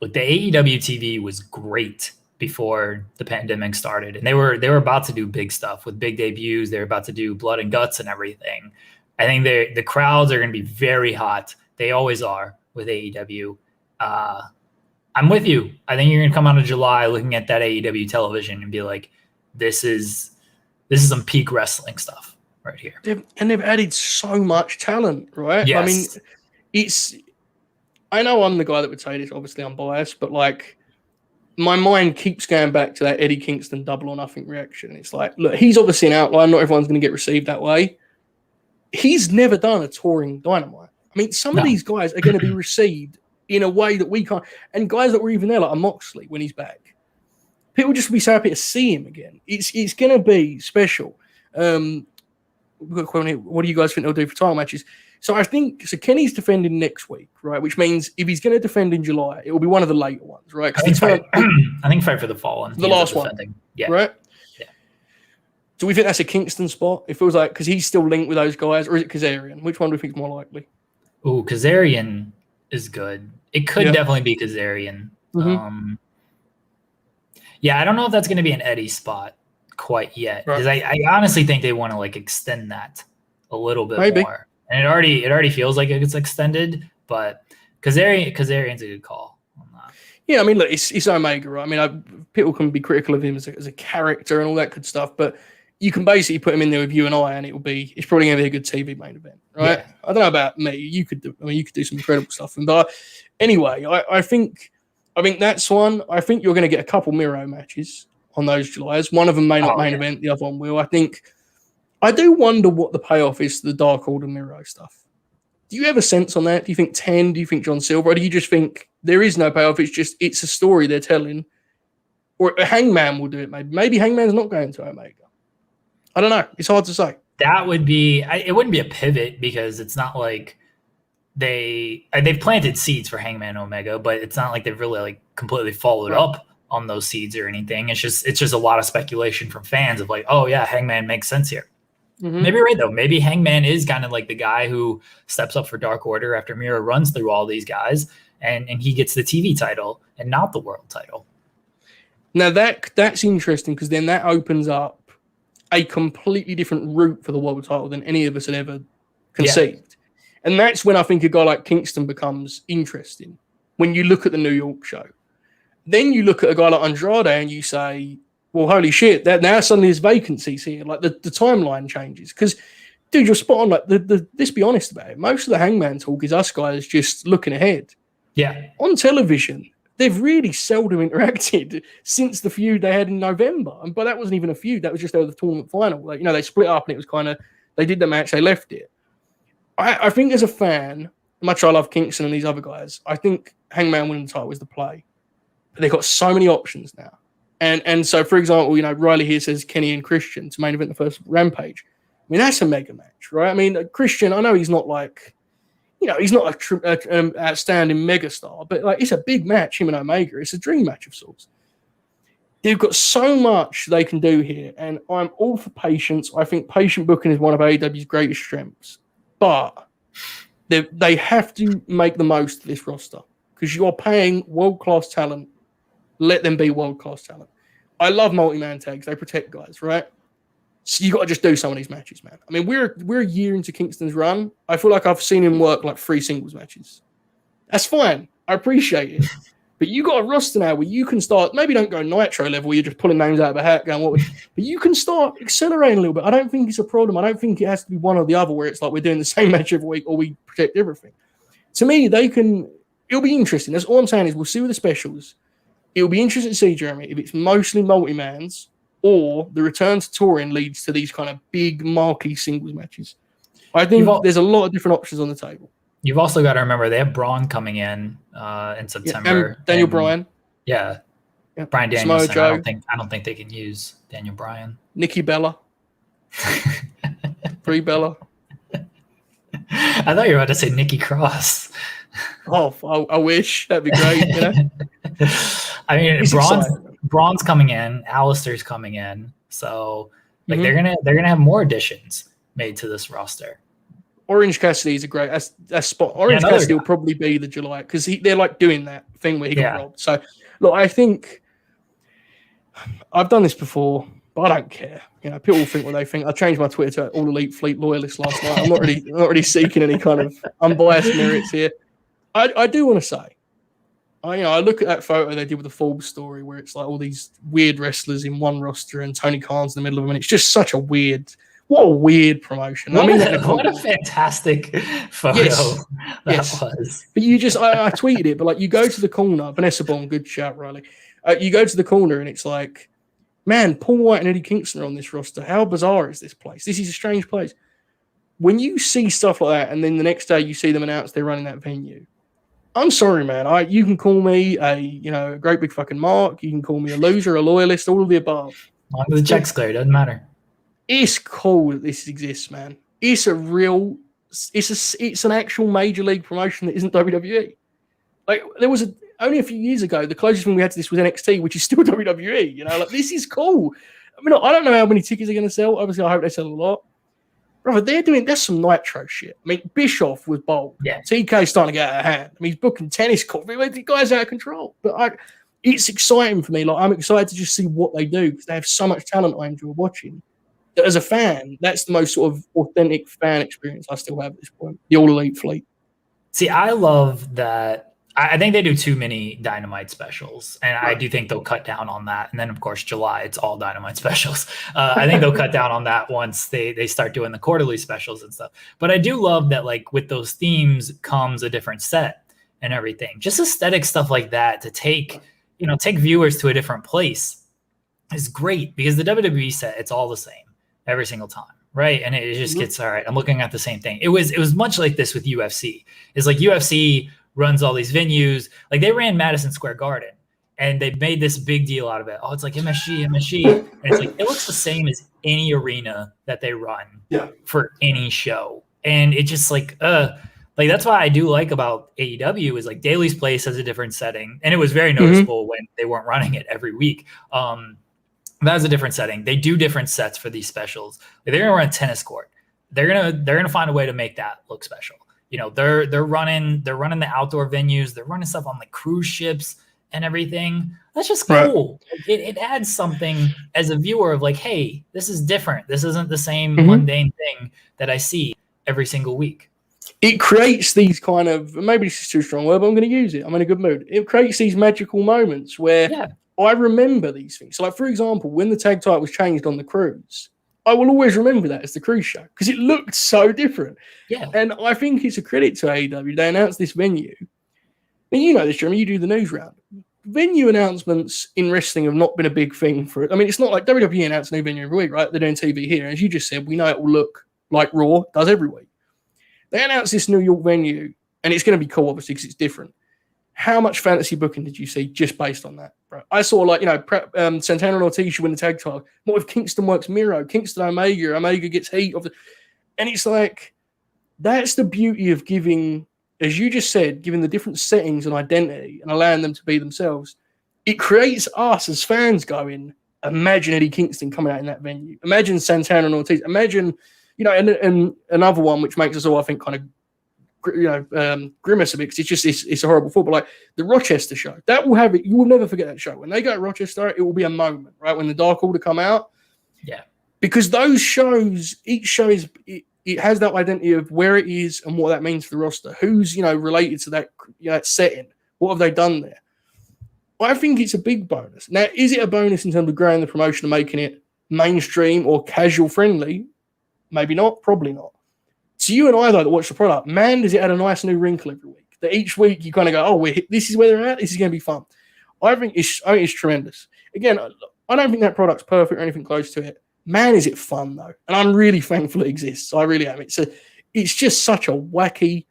Look, the AEW TV was great before the pandemic started, and they were about to do big stuff with big debuts. They were about to do blood and guts and everything. I think the crowds are going to be very hot. They always are with AEW. I'm with you. I think you're going to come out of July looking at that AEW television and be like, this is some peak wrestling stuff right here. They've added so much talent, right? Yes. I mean, I know I'm the guy that would say this. Obviously, I'm biased, but like my mind keeps going back to that Eddie Kingston Double or Nothing reaction. It's like, look, he's obviously an outlier. Not everyone's going to get received that way. He's never done a touring Dynamite. I mean, some of these guys are going to be received in a way that we can't. And guys that were even there, like a Moxley when he's back, people just be so happy to see him again. It's going to be special. What do you guys think they'll do for title matches? So I think Kenny's defending next week, right? Which means if he's going to defend in July, it will be one of the later ones, right? I think Fight for the Fallen. The last one. Yeah. Right? Yeah. Do we think that's a Kingston spot? It feels like, because he's still linked with those guys, or is it Kazarian? Which one do we think is more likely? Ooh, Kazarian is good. It could definitely be Kazarian. Mm-hmm. I don't know if that's going to be an Eddie spot quite yet, because I honestly think they want to like extend that a little bit more. And it already feels like it's extended, but Kazarian's a good call on that. Yeah, I mean, look, it's Omega, right? I mean, people can be critical of him as a character and all that good stuff, but you can basically put him in there with you and I, and it's probably going to be a good TV main event, right? Yeah. I don't know about me. You could do some incredible stuff. But anyway, I think that's one. I think you're going to get a couple Miro matches on those Julys. One of them may not main event, the other one will. I do wonder what the payoff is to the Dark Order Miro stuff. Do you have a sense on that? Do you think 10? Do you think John Silver? Or do you just think there is no payoff? It's a story they're telling. Or Hangman will do it, maybe. Maybe Hangman's not going to Omega. I don't know. It's hard to say. That would be – it wouldn't be a pivot because it's not like they've planted seeds for Hangman Omega, but it's not like they've really like completely followed up on those seeds or anything. It's just a lot of speculation from fans of like, oh yeah, Hangman makes sense here. Mhm. Maybe right though. Maybe Hangman is kind of like the guy who steps up for Dark Order after Mira runs through all these guys, and he gets the TV title and not the world title. Now that's interesting because then that opens up a completely different route for the world title than any of us had ever conceived. And that's when I think a guy like Kingston becomes interesting. When you look at the New York show, then you look at a guy like Andrade and you say, well, holy shit, that now suddenly there's vacancies here. Like the timeline changes. Because, dude, you're spot on. Like, let's be honest about it. Most of the Hangman talk is us guys just looking ahead. Yeah. On television, they've really seldom interacted since the feud they had in November. But that wasn't even a feud. That was just over the tournament final. Like, they split up and it was kind of, they did the match, they left it. I think as a fan, much I love Kingston and these other guys, I think Hangman winning the title is the play. But they've got so many options now. And so, for example, Riley here says Kenny and Christian to main event the first Rampage. I mean, that's a mega match, right? I mean, Christian, I know he's not like, he's not an outstanding megastar, but like it's a big match, him and Omega. It's a dream match of sorts. They've got so much they can do here, and I'm all for patience. I think patient booking is one of AEW's greatest strengths. But they have to make the most of this roster because you are paying world-class talent. Let them be world-class talent. I love multi-man tags. They protect guys, right? So you got to just do some of these matches, man. I mean, we're a year into Kingston's run. I feel like I've seen him work like 3 singles matches. That's fine. I appreciate it. But you got a roster now where you can start, maybe don't go Nitro level where you're just pulling names out of a hat going, but you can start accelerating a little bit. I don't think it's a problem. I don't think it has to be one or the other where it's like we're doing the same match every week or we protect everything. To me, it'll be interesting. That's all I'm saying is we'll see with the specials. It'll be interesting to see, Jeremy, if it's mostly multi-mans or the return to touring leads to these kind of big marquee singles matches. I think there's a lot of different options on the table. You've also got to remember they have Braun coming in September. And Daniel Bryan. Yeah. Yep. Bryan Danielson. Samoa Joe. I don't think they can use Daniel Bryan. Nikki Bella. Brie Bella. I thought you were about to say Nikki Cross. Oh, I wish. That'd be great, I mean, He's Braun's coming in, Alistair's coming in. So like Mm-hmm. they're gonna have more additions made to this roster. Orange Cassidy is a great that's spot. Orange Cassidy will probably be the July because they're like doing that thing where he got robbed. So look, I think I've done this before, but I don't care. People think what they think. I changed my Twitter to All Elite Fleet Loyalist last night. I'm not really seeking any kind of unbiased merits here. I do want to say, I look at that photo they did with the Forbes story where it's like all these weird wrestlers in one roster and Tony Khan's in the middle of them, and it's just such a weird promotion. What a fantastic photo that was. But I tweeted it, but like you go to the corner, Vanessa Bond, good shout, Riley. You go to the corner and it's like, man, Paul White and Eddie Kingston are on this roster. How bizarre is this place? This is a strange place. When you see stuff like that and then the next day you see them announce they're running that venue, I'm sorry, man. You can call me a great big fucking mark. You can call me a loser, a loyalist, all of the above. As long as the check's clear, doesn't matter. It's cool that this exists, man. It's an actual major league promotion that isn't WWE. Like there was only a few years ago, the closest thing we had to this was NXT, which is still WWE. Like this is cool. I mean, I don't know how many tickets are going to sell. Obviously, I hope they sell a lot. Brother, that's some Nitro shit. I mean, Bischoff was bold. Yeah. TK's starting to get out of hand. I mean, he's booking tennis courts. The guy's out of control. But it's exciting for me. Like I'm excited to just see what they do because they have so much talent I enjoy watching. As a fan, that's the most sort of authentic fan experience I still have at this point. The All Elite Fleet. See, I love that. I think they do too many Dynamite specials, and I do think they'll cut down on that. And then, of course, July, it's all Dynamite specials. I think they'll cut down on that once they start doing the quarterly specials and stuff. But I do love that, like, with those themes comes a different set and everything. Just aesthetic stuff like that to take viewers to a different place is great because the WWE set, it's all the same every single time. Right. And it just gets, all right, I'm looking at the same thing. It was much like this with UFC. It's like UFC runs all these venues. Like they ran Madison Square Garden and they made this big deal out of it. Oh, it's like MSG. And it's like, it looks the same as any arena that they run for any show. And it just like, Like that's why I do like about AEW is like Daly's Place has a different setting, and it was very noticeable when they weren't running it every week. That's a different setting. They do different sets for these specials. Like they're gonna run a tennis court. They're gonna find a way to make that look special. You know, they're running the outdoor venues. They're running stuff on like cruise ships and everything. That's just cool. Right. It adds something as a viewer of like, hey, this is different. This isn't the same mundane thing that I see every single week. It creates these kind of, maybe this is too strong word, but I'm going to use it. I'm in a good mood. It creates these magical moments where I remember these things. So like, for example, when the tag title was changed on the cruise, I will always remember that as the cruise show because it looked so different. Yeah. And I think it's a credit to AEW. They announced this venue. And you know this, Jeremy, you do the news round. Venue announcements in wrestling have not been a big thing for it. I mean, it's not like WWE announced a new venue every week, right? They're doing TV here. And as you just said, we know it will look like Raw does every week. They announced this New York venue, and it's going to be cool, obviously, because it's different. How much fantasy booking did you see just based on that, bro? I saw, like, you know, Santana and Ortiz should win the tag title. What if Kingston works Miro? Kingston Omega gets heat. And it's like, that's the beauty of giving, as you just said, giving the different settings and identity and allowing them to be themselves. It creates us as fans going, imagine Eddie Kingston coming out in that venue. Imagine Santana and Ortiz. Imagine... You know, and another one which makes us all, I think, kind of, you know, grimace a bit because it's a horrible football. Like the Rochester show, that will have it. You will never forget that show. When they go to Rochester, it will be a moment, right? When the Dark Order come out, because those shows, each show it has that identity of where it is and what that means for the roster. Who's, you know, related to that, you know, that setting? What have they done there? I think it's a big bonus. Now, is it a bonus in terms of growing the promotion and making it mainstream or casual friendly? Maybe not, probably not. So you and I, though, that watch the product, man, does it add a nice new wrinkle every week? That each week you kind of go, oh, this is where they're at. This is going to be fun. I think it's tremendous. Again, I don't think that product's perfect or anything close to it. Man, is it fun, though. And I'm really thankful it exists. I really am. It's just such a wacky,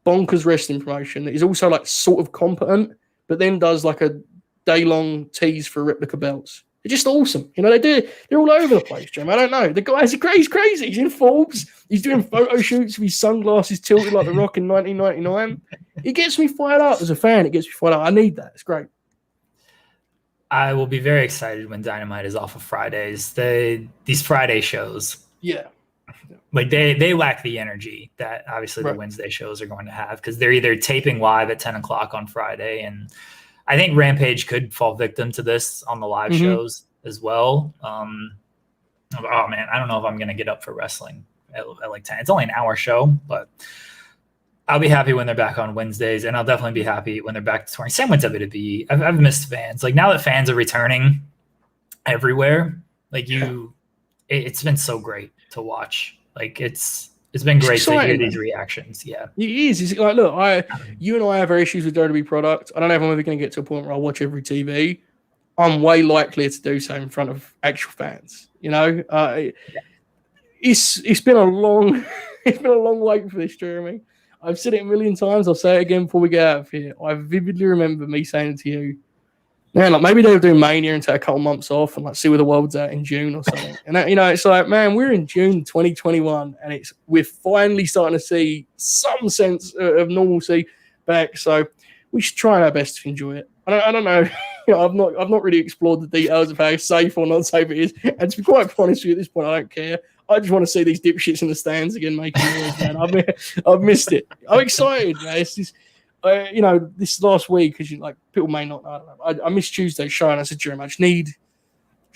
bonkers wrestling promotion that is also like sort of competent, but then does like a day-long tease for replica belts. They're just awesome. You know, they're all over the place, Jim. I don't know. The guy's crazy. He's in Forbes. He's doing photo shoots with his sunglasses tilted like The Rock in 1999. It gets me fired up as a fan. It gets me fired up. I need that. It's great. I will be very excited when Dynamite is off of Fridays. These Friday shows. Yeah. Like they lack the energy that obviously the Wednesday shows are going to have because they're either taping live at 10 o'clock on Friday and I think Rampage could fall victim to this on the live shows as well. Oh man, I don't know if I'm going to get up for wrestling at like 10. It's only an hour show, but I'll be happy when they're back on Wednesdays, and I'll definitely be happy when they're back to touring. Same with WWE. I've missed fans. Like now that fans are returning everywhere, like it's been so great to watch. Like it's been great to hear these reactions. Yeah, it is. It's like, look, you and I have our issues with WWE product. I don't know if I'm ever going to get to a point where I watch every TV. I'm way likelier to do so in front of actual fans. You know, it's been a long, wait for this, Jeremy. I've said it a million times. I'll say it again before we get out of here. I vividly remember me saying to you, man, like maybe they'll do Mania and take a couple months off and like see where the world's at in June or something. And that, you know, it's like, man, we're in June 2021 and we're finally starting to see some sense of normalcy back. So we should try our best to enjoy it. I don't know. You know, I've not really explored the details of how safe or not safe it is. And to be quite honest with you, at this point, I don't care. I just want to see these dipshits in the stands again making noise, man. I've missed it. I'm excited, man. It's just, you know, this last week, because like people may not know. I don't know. I missed Tuesday's show, and I said, Jeremy, I just need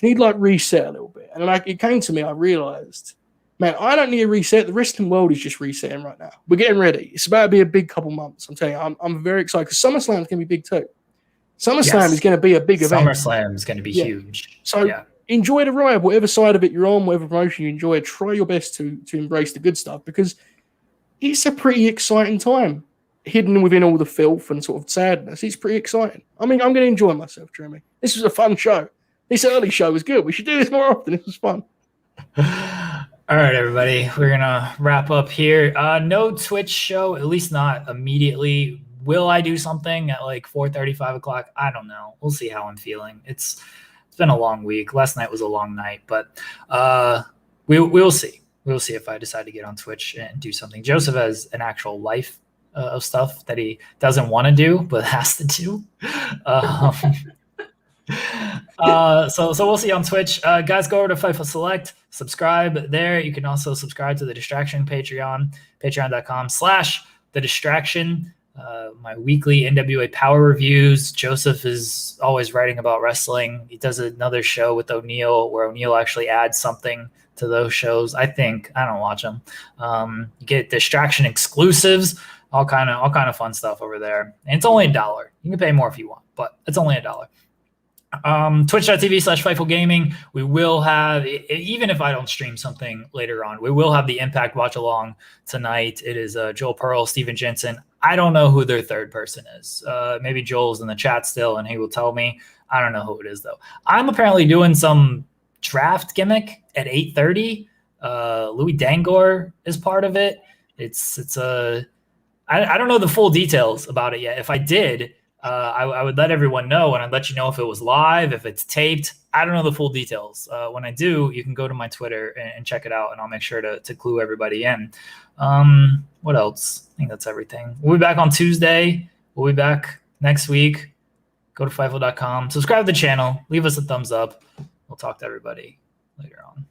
like reset a little bit. And like it came to me, I realized, man, I don't need a reset. The wrestling world is just resetting right now. We're getting ready. It's about to be a big couple months. I'm telling you, I'm very excited because SummerSlam is going to be big too. SummerSlam is going to be a big event. SummerSlam is going to be huge. So enjoy the ride, whatever side of it you're on, whatever promotion you enjoy. Try your best to embrace the good stuff because it's a pretty exciting time. Hidden within all the filth and sort of sadness, it's pretty exciting. I mean, I'm going to enjoy myself, Jeremy. This was a fun show. This early show was good. We should do this more often. It was fun. All right, everybody. We're going to wrap up here. No Twitch show, at least not immediately. Will I do something at like 4:30, 5 o'clock? I don't know. We'll see how I'm feeling. It's been a long week. Last night was a long night, but we'll see. We'll see if I decide to get on Twitch and do something. Joseph has an actual life of stuff that he doesn't want to do but has to do. So we'll see you on Twitch. Guys, go over to Fightful Select, subscribe there. You can also subscribe to the Distraction Patreon, patreon.com/the Distraction. My weekly NWA Power reviews. Joseph is always writing about wrestling. He does another show with O'Neal where O'Neal actually adds something to those shows. I don't watch them. You get Distraction exclusives, all kind of fun stuff over there. And it's only $1. You can pay more if you want, but it's only $1. Twitch.tv/Fightful Gaming. We will have, even if I don't stream something later on, we will have the Impact watch along tonight. It is Joel Pearl, Steven Jensen. I don't know who their third person is. Maybe Joel's in the chat still and he will tell me. I don't know who it is though. I'm apparently doing some draft gimmick at 8:30. Louis Dangor is part of it. I don't know the full details about it yet. If I did, I would let everyone know, and I'd let you know if it was live, if it's taped. I don't know the full details. When I do, you can go to my Twitter and check it out, and I'll make sure to clue everybody in. What else? I think that's everything. We'll be back on Tuesday. We'll be back next week. Go to Fightful.com. Subscribe to the channel. Leave us a thumbs up. We'll talk to everybody later on.